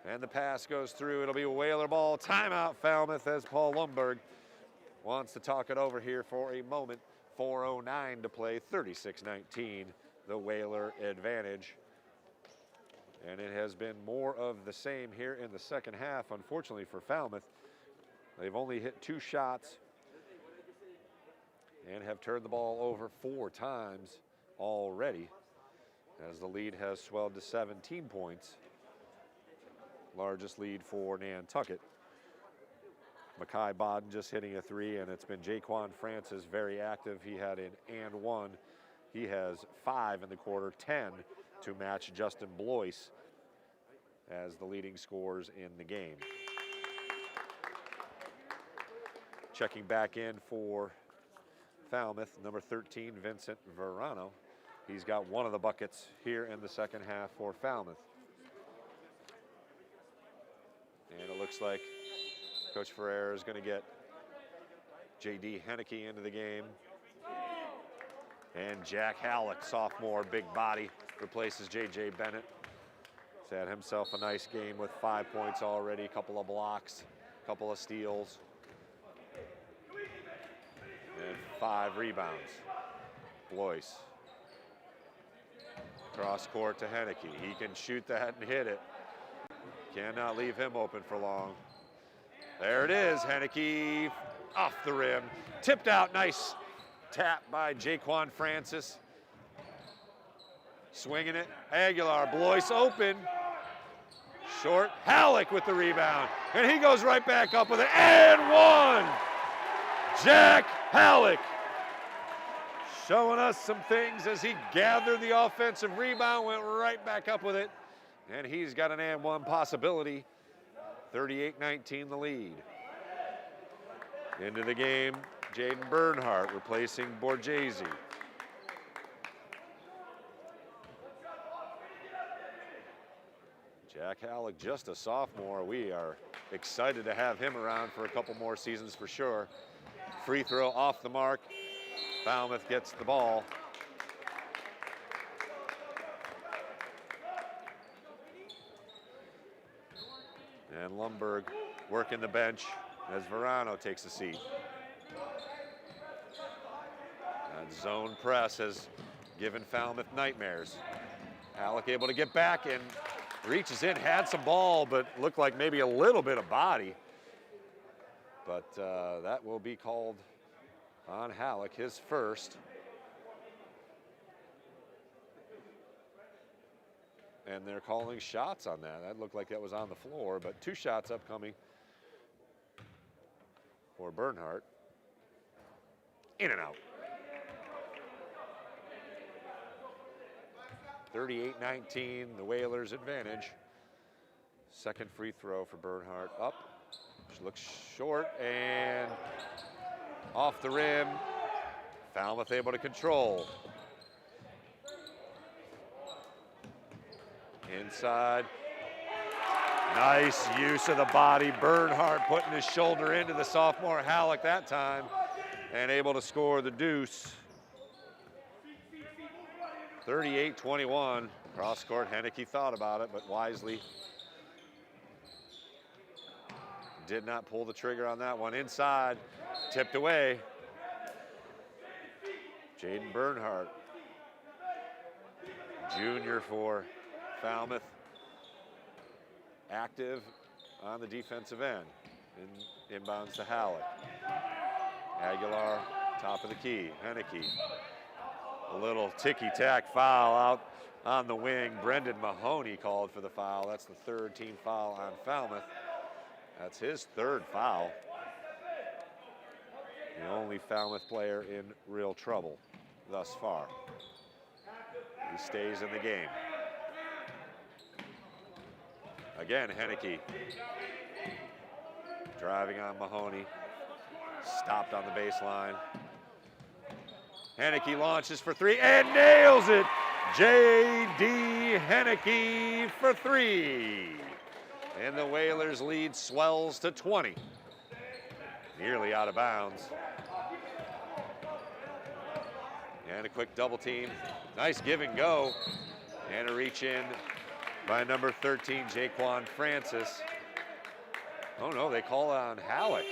and the pass goes through. It'll be a Whaler ball. Timeout Falmouth as Paul Lundberg wants to talk it over here for a moment. 4:09 to play, 36-19, the Whaler advantage. And it has been more of the same here in the second half, unfortunately for Falmouth. They've only hit 2 shots and have turned the ball over 4 times already as the lead has swelled to 17 points. Largest lead for Nantucket. Mekhi Bodden just hitting a 3, and it's been Jaquan Francis very active. He had an and 1. He has 5 in the quarter, 10 to match Justin Blois as the leading scorers in the game. Checking back in for Falmouth, number 13, Vincent Verano. He's got 1 of the buckets here in the second half for Falmouth. And it looks like Coach Ferrer is going to get J.D. Henneke into the game. And Jack Halleck, sophomore, big body, replaces J.J. Bennett. He's had himself a nice game with 5 points already, a couple of blocks, a couple of steals. And 5 rebounds. Blois. Cross court to Henneke. He can shoot that and hit it. Cannot leave him open for long. There it is, Henneke off the rim. Tipped out, nice tap by Jaquan Francis. Swinging it, Aguilar, Blois open. Short, Halleck with the rebound. And he goes right back up with it, and 1! Jack Halleck showing us some things as he gathered the offensive rebound, went right back up with it. And he's got an and 1 possibility. 38-19 the lead. Into the game, Jaden Bernhardt replacing Borghese. Jack Halleck, just a sophomore. We are excited to have him around for a couple more seasons for sure. Free throw off the mark. Falmouth gets the ball. And Lundberg working the bench as Verano takes a seat. That zone press has given Falmouth nightmares. Halleck able to get back and reaches in, had some ball, but looked like maybe a little bit of body. But that will be called on Halleck, his first. And they're calling shots on that. That looked like that was on the floor, but 2 shots upcoming for Bernhardt. In and out. 38-19, the Whalers' advantage. Second free throw for Bernhardt. Up, she looks short and off the rim. Falmouth able to control. Inside. Nice use of the body. Bernhardt putting his shoulder into the sophomore Halleck that time and able to score the deuce. 38-21. Cross court, Henneke thought about it, but wisely did not pull the trigger on that one. Inside, tipped away. Jaden Bernhardt, junior for Falmouth, active on the defensive end. Inbounds to Halleck. Aguilar, top of the key, Henneke. A little ticky-tack foul out on the wing. Brendan Mahoney called for the foul. That's the 3rd team foul on Falmouth. That's his 3rd foul. The only Falmouth player in real trouble thus far. He stays in the game. Again, Henneke driving on Mahoney. Stopped on the baseline. Henneke launches for 3 and nails it. J.D. Henneke for 3. And the Whalers' lead swells to 20. Nearly out of bounds. And a quick double team. Nice give and go. And a reach in by number 13, Jaquan Francis. Oh no, they call on Halleck.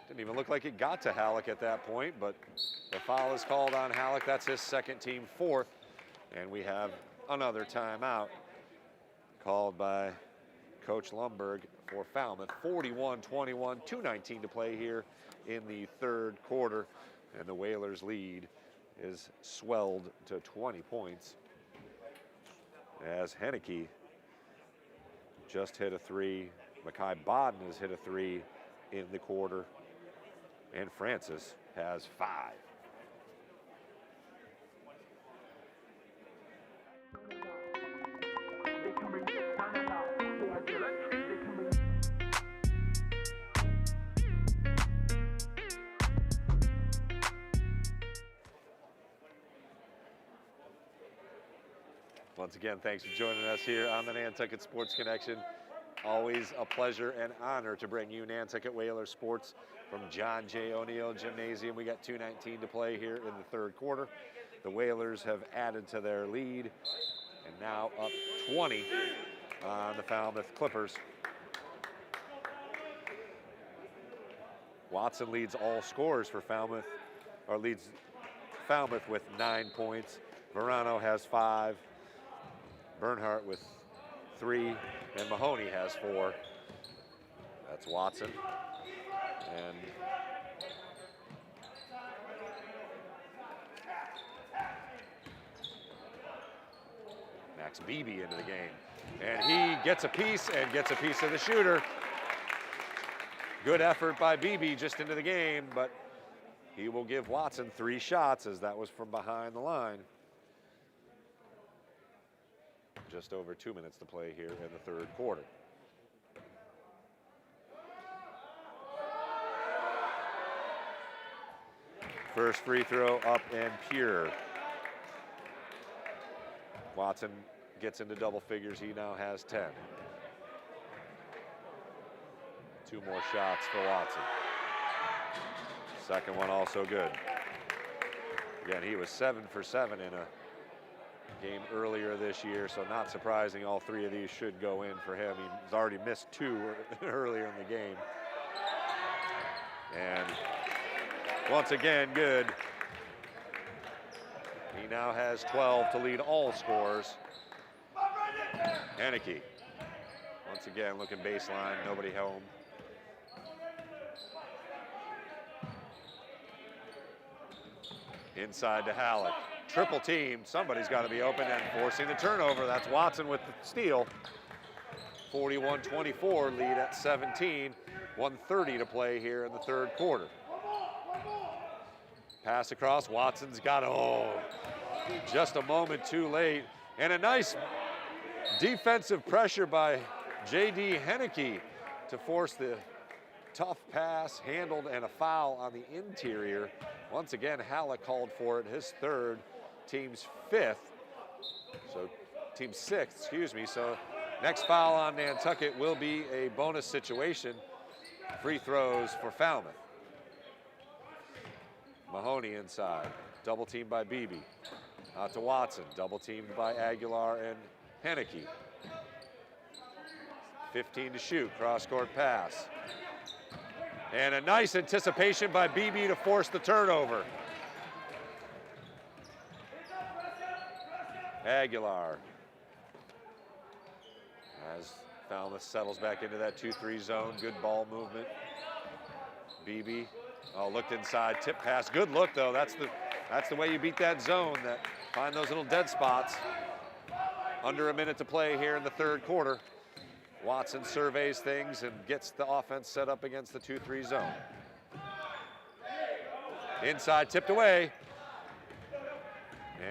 Didn't even look like it got to Halleck at that point, but the foul is called on Halleck. That's his 2nd team 4th. And we have another timeout called by Coach Lundberg for Falmouth. 41-21, 2:19 to play here in the 3rd quarter. And the Whalers' lead is swelled to 20 points. As Henneke just hit a 3. Makai Bodden has hit a 3 in the quarter. And Francis has 5. Once again, thanks for joining us here on the Nantucket Sports Connection. Always a pleasure and honor to bring you Nantucket Whaler sports from John J. O'Neill Gymnasium. We got 2:19 to play here in the 3rd quarter. The Whalers have added to their lead and now up 20 on the Falmouth Clippers. Watson leads all scorers for Falmouth, or leads Falmouth with 9 points. Verano has 5. Bernhardt with 3, and Mahoney has 4. That's Watson. And Max Beebe into the game. And he gets a piece and gets a piece of the shooter. Good effort by Beebe just into the game, but he will give Watson 3 shots as that was from behind the line. Just over 2 minutes to play here in the 3rd quarter. First free throw up and pure. Watson gets into double figures. He now has 10. 2 more shots for Watson. Second one also good. Again, he was 7 for 7 in a game earlier this year, so not surprising all 3 of these should go in for him. He's already missed 2 earlier in the game. And once again, good. He now has 12 to lead all scorers. Haneke, once again, looking baseline, nobody home. Inside to Halleck. Triple team, somebody's got to be open and forcing the turnover. That's Watson with the steal. 41-24, lead at 17. 1:30 to play here in the 3rd quarter. Pass across, Watson's got, just a moment too late. And a nice defensive pressure by J.D. Haneke to force the tough pass, handled, and a foul on the interior. Once again, Halleck called for it, his 3rd, team's 5th. So team 6th, excuse me. So next foul on Nantucket will be a bonus situation. Free throws for Falmouth. Mahoney inside, double teamed by Beebe. Out to Watson, double teamed by Aguilar and Haneke. 15 to shoot, cross-court pass. And a nice anticipation by Beebe to force the turnover. Aguilar. As Falmouth settles back into that 2-3 zone, good ball movement. Beebe, looked inside, tip pass, good look though. That's the way you beat that zone, find those little dead spots. Under a minute to play here in the 3rd quarter. Watson surveys things and gets the offense set up against the 2-3 zone. Inside, tipped away.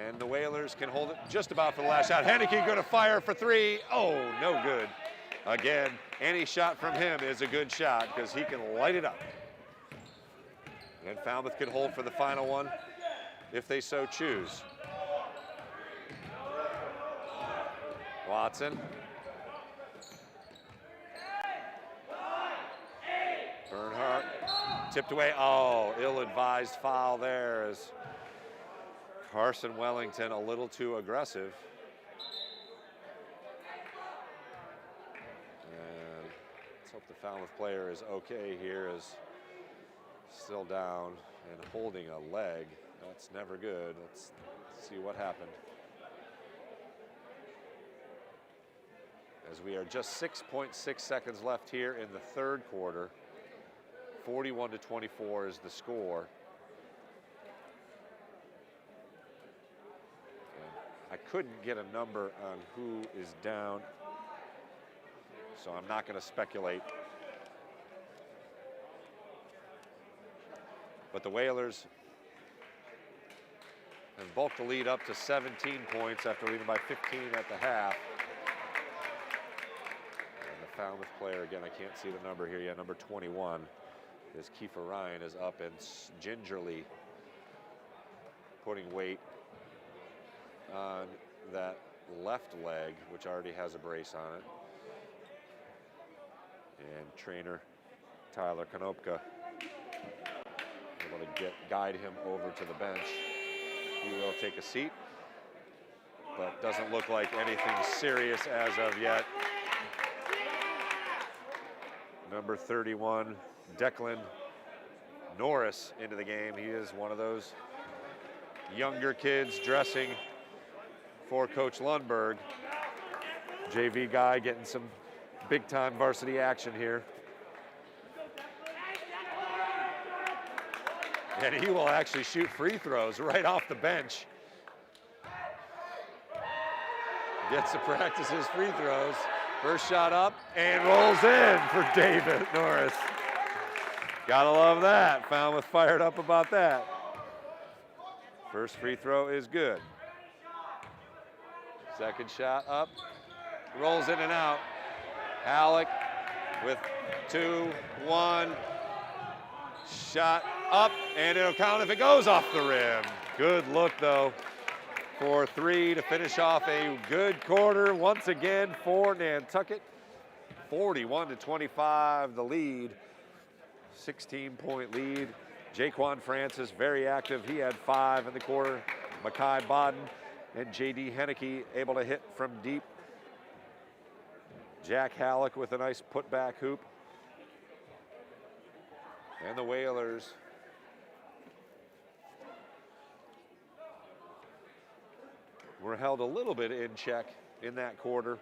And the Whalers can hold it just about for the last shot. Haneke going to fire for 3. Oh, no good. Again, any shot from him is a good shot because he can light it up. And Falmouth can hold for the final one if they so choose. Watson. Bernhardt tipped away. Oh, ill-advised foul there as Carson Wellington a little too aggressive. And let's hope the Falmouth player is okay here, is still down and holding a leg. That's never good. Let's see what happened. As we are just 6.6 seconds left here in the 3rd quarter. 41-24 is the score. And I couldn't get a number on who is down, so I'm not going to speculate. But the Whalers have bulked the lead up to 17 points after leading by 15 at the half. And the Falmouth player, again, I can't see the number here yet, number 21. As Kiefer Ryan is up and gingerly putting weight on that left leg, which already has a brace on it. And trainer Tyler Konopka able to guide him over to the bench. He will take a seat, but doesn't look like anything serious as of yet. Number 31, Declan Norris into the game. He is one of those younger kids dressing for Coach Lundberg. JV guy getting some big time varsity action here. And he will actually shoot free throws right off the bench. Gets to practice his free throws. First shot up and rolls in for David Norris. Gotta love that. Falmouth fired up about that. First free throw is good. Second shot up. Rolls in and out. Halleck with 2, 1. Shot up, and it'll count if it goes off the rim. Good look, though, for 3 to finish off a good quarter once again for Nantucket. 41-25, the lead. 16-point lead. Jaquan Francis, very active. He had 5 in the quarter. Makai Bodden And J.D. Henneke able to hit from deep. Jack Halleck with a nice putback hoop. And the Whalers were held a little bit in check in that quarter.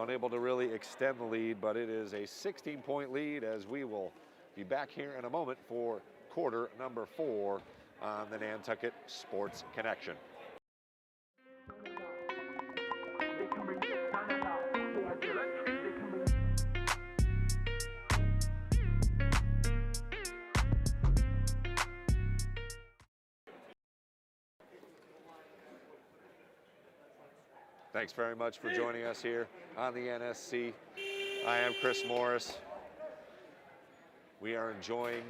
Unable to really extend the lead, but it is a 16-point lead as we will be back here in a moment for quarter number 4 on the Nantucket Sports Connection. Thanks very much for joining us here on the NSC. I am Chris Morris. We are enjoying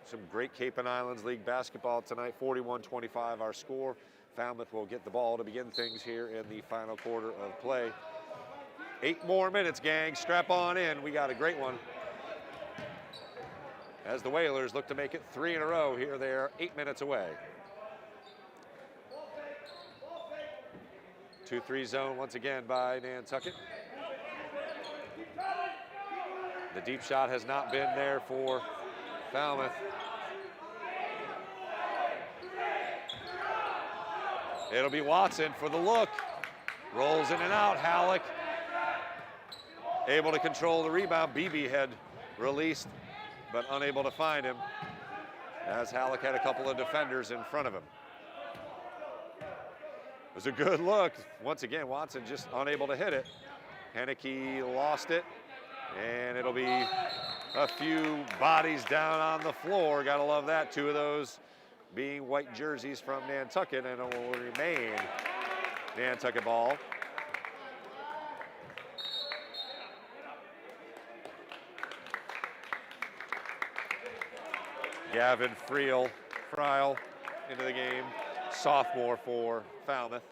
some great Cape and Islands League basketball tonight. 41-25 our score. Falmouth will get the ball to begin things here in the final quarter of play. 8 more minutes, gang. Strap on in. We got a great one. As the Whalers look to make it 3 in a row here, they are 8 minutes away. 2-3 zone once again by Nantucket. The deep shot has not been there for Falmouth. It'll be Watson for the look. Rolls in and out. Halleck able to control the rebound. Beebe had released, but unable to find him, as Halleck had a couple of defenders in front of him. It was a good look. Once again, Watson just unable to hit it. Henneke lost it, and it'll be a few bodies down on the floor. Gotta love that. 2 of those being white jerseys from Nantucket, and it will remain Nantucket ball. Gavin Friel into the game. Sophomore for Falmouth,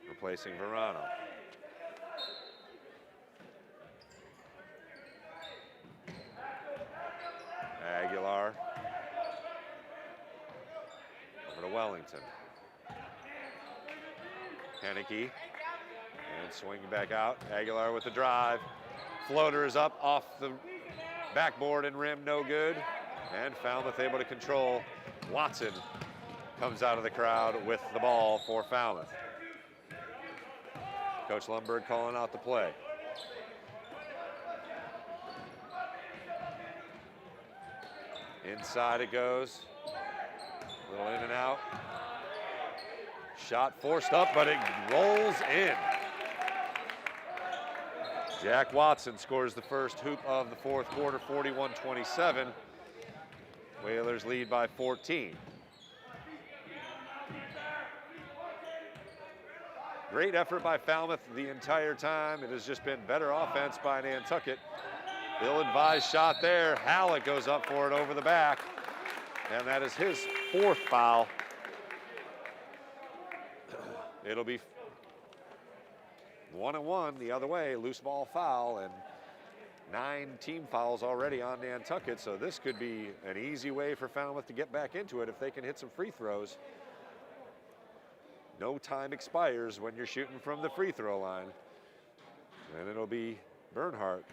replacing Verano. Aguilar over to Wellington. Henneke, and swinging back out. Aguilar with the drive. Floater is up off the backboard and rim, no good. And Falmouth able to control. Watson comes out of the crowd with the ball for Falmouth. Coach Lundberg calling out the play. Inside it goes. A little in and out. Shot forced up, but it rolls in. Jack Watson scores the first hoop of the fourth quarter, 41-27. Whalers lead by 14. Great effort by Falmouth the entire time. It has just been better offense by Nantucket. Ill-advised shot there. Halleck goes up for it over the back, and that is his 4th foul. It'll be 1-1 the other way, loose ball foul, and 9 team fouls already on Nantucket, so this could be an easy way for Falmouth to get back into it if they can hit some free throws. No time expires when you're shooting from the free throw line. And it'll be Bernhardt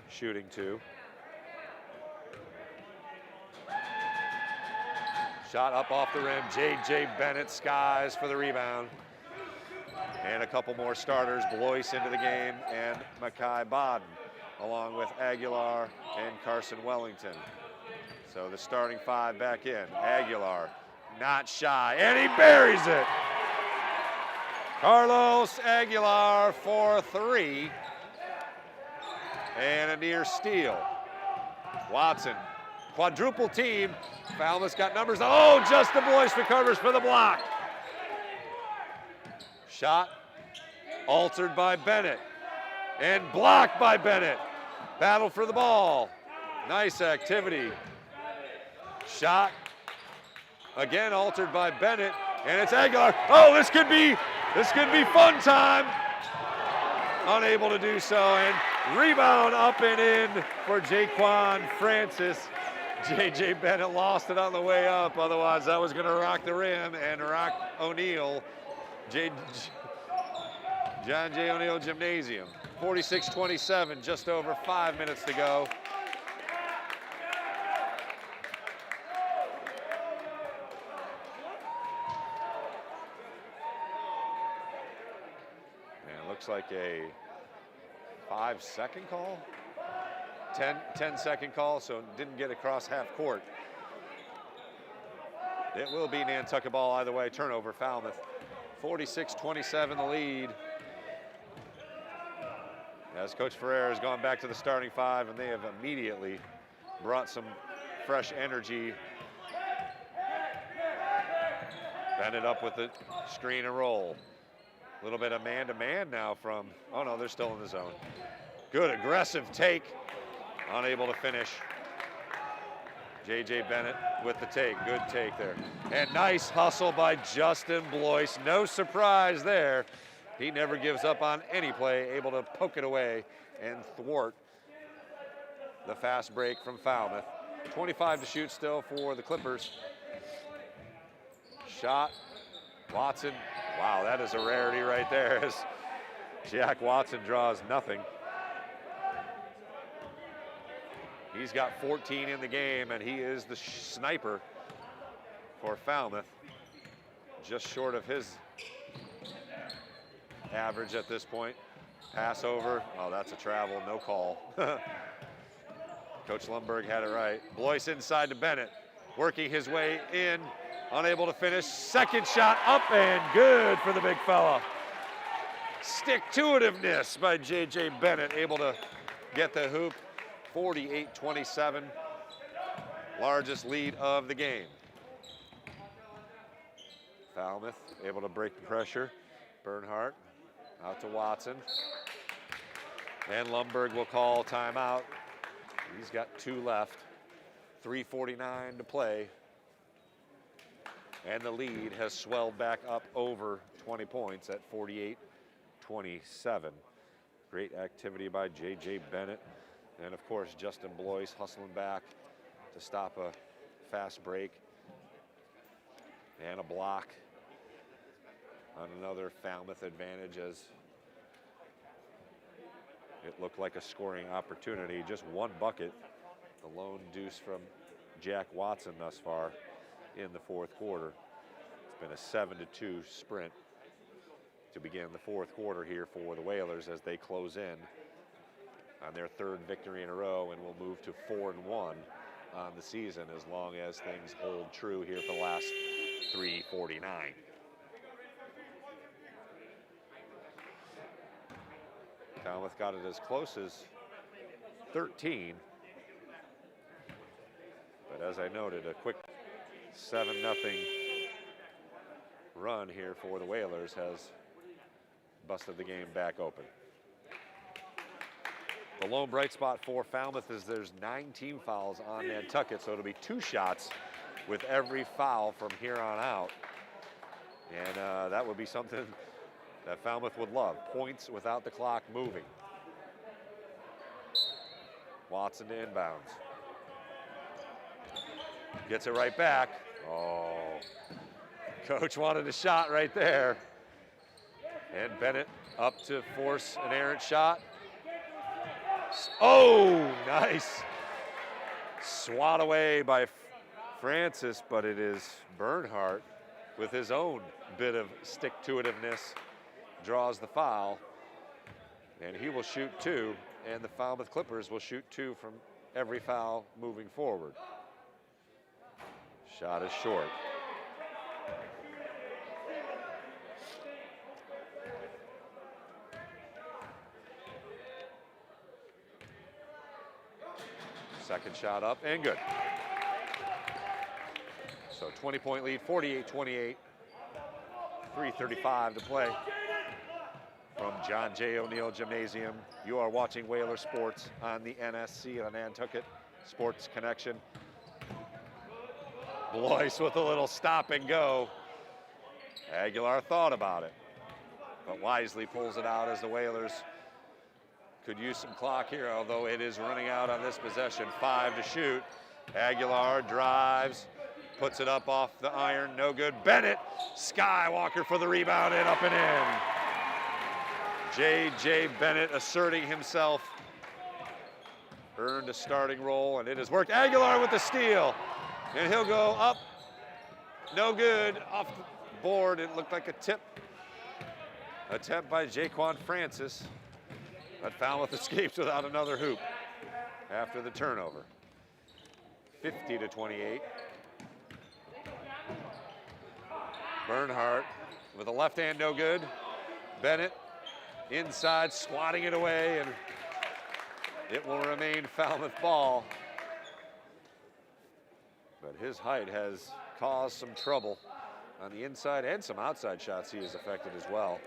shooting 2. Shot up off the rim. J.J. Bennett skies for the rebound. And a couple more starters, Blois into the game, and Mackay Bodden, along with Aguilar and Carson Wellington. So the starting 5 back in. Aguilar, not shy, and he buries it. Carlos Aguilar for 3, and a near steal. Watson, quadruple team. Falmouth's got numbers. Oh, Justin Blois recovers for the block. Shot altered by Bennett and blocked by Bennett. Battle for the ball. Nice activity. Shot again altered by Bennett, and it's Aguilar. Oh, this could be fun time. Unable to do so, and rebound up and in for Jaquan Francis. J.J. Bennett lost it on the way up. Otherwise, that was going to rock the rim and rock O'Neal. John J. O'Neal Gymnasium. 46-27, just over 5 minutes to go. And it looks like a 5-second call. 10-second call, so didn't get across half court. It will be Nantucket ball either way. Turnover, Falmouth. 46-27 the lead. As Coach Ferrer has gone back to the starting five, and they have immediately brought some fresh energy. Bennett up with the screen and roll. A little bit of man-to-man now from, oh no, they're still in the zone. Good aggressive take. Unable to finish. J.J. Bennett with the take. Good take there. And nice hustle by Justin Blois. No surprise there. He never gives up on any play, able to poke it away and thwart the fast break from Falmouth. 25 to shoot still for the Clippers. Shot. Watson. Wow, that is a rarity right there as Jack Watson draws nothing. He's got 14 in the game, and he is the sniper for Falmouth. Just short of his average at this point. Pass over. Oh, that's a travel, no call. Coach Lundberg had it right. Blois inside to Bennett, working his way in, unable to finish. Second shot up and good for the big fella. Stick-to-itiveness by J.J. Bennett, able to get the hoop. 48-27, largest lead of the game. Falmouth able to break the pressure. Bernhardt out to Watson. And Lundberg will call timeout. He's got 2 left. 3:49 to play. And the lead has swelled back up over 20 points at 48-27. Great activity by J.J. Bennett. And of course, Justin Blois hustling back to stop a fast break. And a block on another Falmouth advantage as it looked like a scoring opportunity. Just one bucket, the lone deuce from Jack Watson thus far in the fourth quarter. It's been a 7-2 sprint to begin the fourth quarter here for the Whalers as they close in on their 3rd victory in a row, and will move to 4-1 on the season as long as things hold true here for the last 3:49. Falmouth got it as close as 13, but as I noted, a quick 7-0 run here for the Whalers has busted the game back open. The lone bright spot for Falmouth is there's 9 team fouls on Nantucket, so it'll be 2 shots with every foul from here on out. And that would be something that Falmouth would love. Points without the clock moving. Watson to inbounds. Gets it right back. Oh, coach wanted a shot right there. And Bennett up to force an errant shot. Oh, nice. Swat away by Francis, but it is Bernhardt with his own bit of stick-to-itiveness, draws the foul, and he will shoot 2, and the Falmouth Clippers will shoot 2 from every foul moving forward. Shot is short. Second shot up and good. So 20-point lead, 48-28. 3:35 to play from John J. O'Neal Gymnasium. You are watching Whaler Sports on the NSC, the Nantucket Sports Connection. Blois with a little stop and go. Aguilar thought about it, but wisely pulls it out as the Whalers could use some clock here, although it is running out on this possession. 5 to shoot. Aguilar drives, puts it up off the iron, no good. Bennett, Skywalker for the rebound and up and in. J.J. Bennett asserting himself. Earned a starting role, and it has worked. Aguilar with the steal, and he'll go up. No good, off the board. It looked like a tip. Attempt by Jaquan Francis, but Falmouth escapes without another hoop after the turnover. 50-28. Bernhardt with a left hand, no good. Bennett inside, swatting it away, and it will remain Falmouth ball. But his height has caused some trouble on the inside, and some outside shots he has affected as well.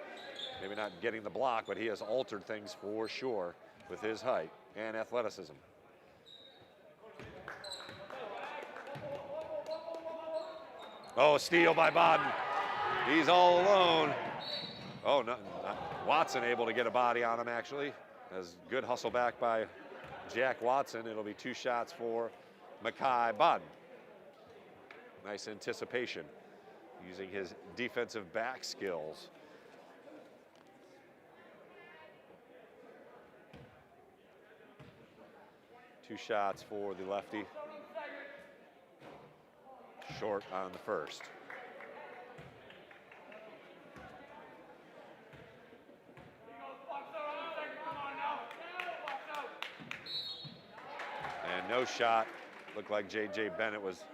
Maybe not getting the block, but he has altered things for sure with his height and athleticism. Oh, a steal by Bodden. He's all alone. Oh, not Watson able to get a body on him, actually. As good hustle back by Jack Watson. It'll be 2 shots for Makai Bodden. Nice anticipation, using his defensive back skills. Two shots for the lefty. Short on the first. And no shot. Looked like J.J. Bennett was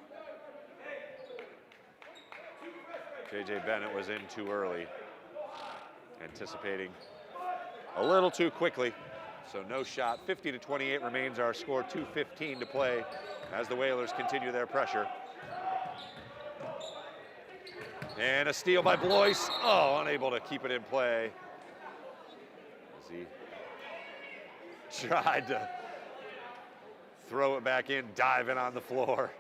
in too early, anticipating a little too quickly. So no shot. 50-28 remains our score. 2:15 to play as the Whalers continue their pressure. And a steal by Blois. Oh, unable to keep it in play as he tried to throw it back in, diving on the floor.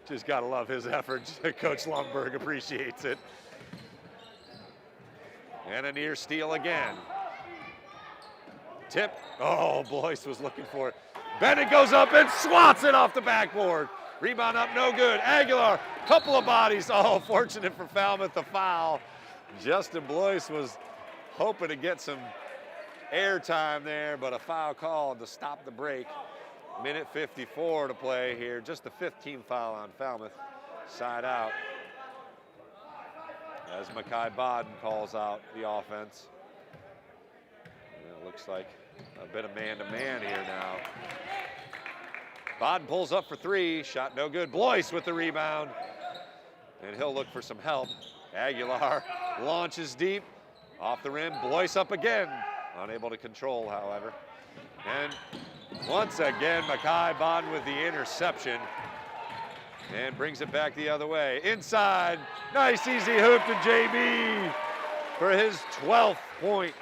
Just gotta love his efforts. Coach Lundberg appreciates it. And a near steal again. Tip. Oh, Blois was looking for it. Bennett goes up and swats it off the backboard. Rebound up, no good. Aguilar, couple of bodies. Oh, fortunate for Falmouth, the foul. Justin Blois was hoping to get some air time there, but a foul called to stop the break. Minute 54 to play here. Just the 15th foul on Falmouth. Side out. As Makai Bodden calls out the offense. And it looks like a bit of man-to-man here now. Bodden pulls up for 3. Shot no good. Blois with the rebound. And he'll look for some help. Aguilar launches deep. Off the rim. Blois up again. Unable to control, however. And once again, Makai Bodden with the interception. And brings it back the other way. Inside. Nice easy hoop to JB for his 12th point.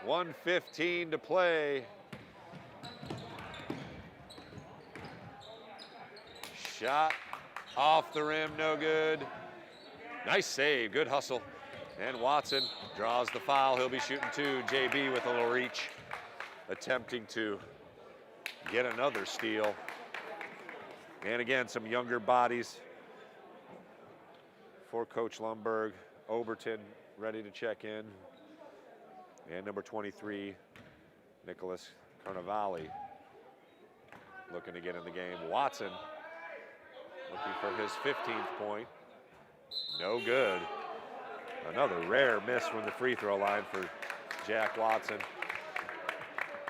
1:15 to play. Shot off the rim, no good. Nice save, good hustle. And Watson draws the foul. He'll be shooting 2. JB with a little reach, attempting to get another steal. And again, some younger bodies for Coach Lundberg. Oberton ready to check in. And number 23, Nicholas Carnevale, looking to get in the game. Watson looking for his 15th point. No good. Another rare miss from the free throw line for Jack Watson.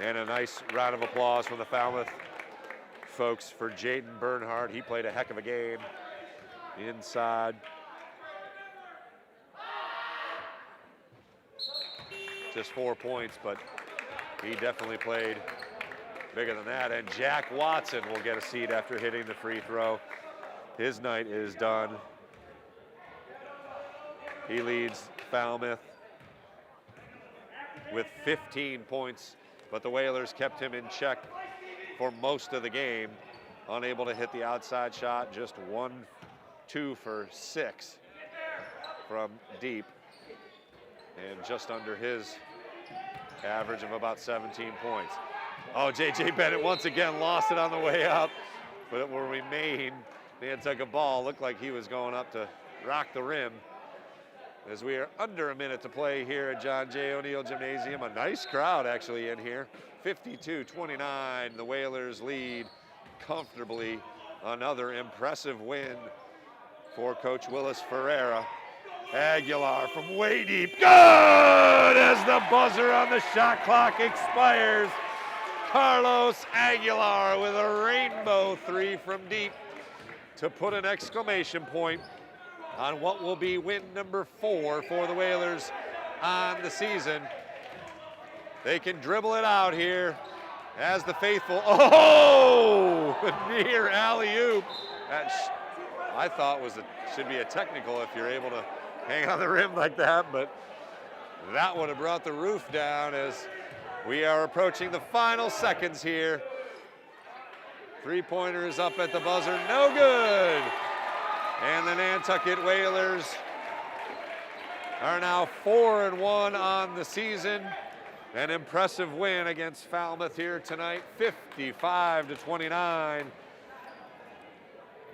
And a nice round of applause from the Falmouth folks for Jaden Bernhardt. He played a heck of a game inside. Just 4 points, but he definitely played bigger than that. And Jack Watson will get a seat after hitting the free throw. His night is done. He leads Falmouth with 15 points, but the Whalers kept him in check for most of the game. Unable to hit the outside shot, just 1-2 for 6 from deep. And just under his average of about 17 points. Oh, J.J. Bennett once again lost it on the way up, but it will remain Nantucket ball. Looked like he was going up to rock the rim. As we are under a minute to play here at John J. O'Neill Gymnasium. A nice crowd actually in here. 52-29, the Whalers lead comfortably. Another impressive win for Coach Willis Ferreira. Aguilar from way deep, good as the buzzer on the shot clock expires. Carlos Aguilar with a rainbow three from deep to put an exclamation point on what will be win number 4 for the Whalers on the season. They can dribble it out here as the faithful, oh, near alley-oop. That I thought should be a technical if you're able to hang on the rim like that, but that would have brought the roof down as we are approaching the final seconds here. Three-pointer is up at the buzzer, no good. And the Nantucket Whalers are now 4-1 on the season. An impressive win against Falmouth here tonight, 55-29.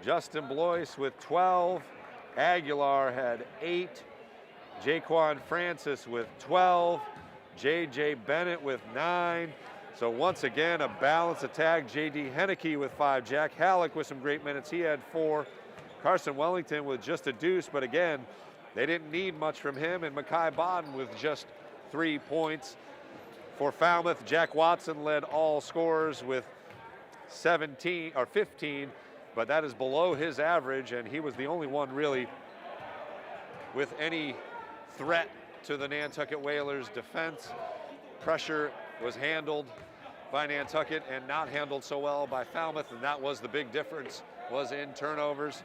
Justin Blois with 12. Aguilar had 8. Jaquan Francis with 12. J.J. Bennett with 9. So once again, a balanced attack. J.D. Henneke with 5. Jack Halleck with some great minutes. He had 4. Carson Wellington with just a deuce, but again, they didn't need much from him. And Makai Bodden with just 3 points. For Falmouth, Jack Watson led all scorers with 15, but that is below his average, and he was the only one really with any threat to the Nantucket Whalers defense. Pressure was handled by Nantucket and not handled so well by Falmouth, and that was the big difference, was in turnovers.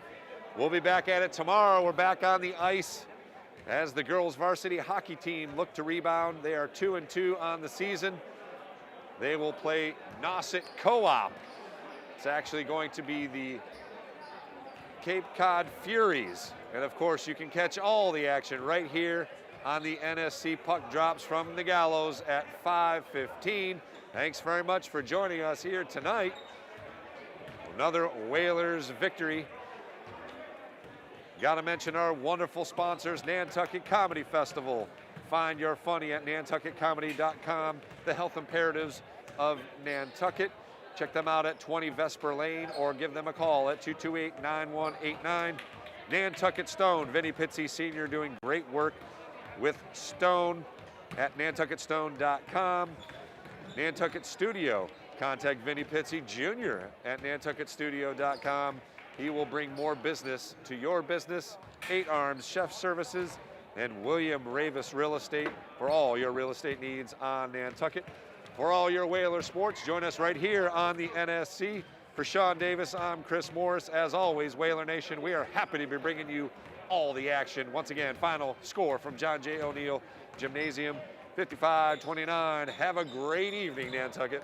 We'll be back at it tomorrow. We're back on the ice as the girls varsity hockey team look to rebound. They are 2-2 on the season. They will play Nauset Co-op. It's actually going to be the Cape Cod Furies. And of course, you can catch all the action right here on the NSC Puck Drops from the Gallows at 5:15. Thanks very much for joining us here tonight. Another Whalers victory. Got to mention our wonderful sponsors, Nantucket Comedy Festival. Find your funny at nantucketcomedy.com. The health imperatives of Nantucket. Check them out at 20 Vesper Lane or give them a call at 228-9189. Nantucket Stone, Vinnie Pizzi Sr. doing great work with Stone at nantucketstone.com. Nantucket Studio, contact Vinnie Pizzi Jr. at nantucketstudio.com. He will bring more business to your business. 8 Arms Chef Services and William Ravis Real Estate for all your real estate needs on Nantucket. For all your Whaler sports, join us right here on the NSC. For Sean Davis, I'm Chris Morris. As always, Whaler Nation, we are happy to be bringing you all the action. Once again, final score from John J. O'Neill Gymnasium, 55-29. Have a great evening, Nantucket.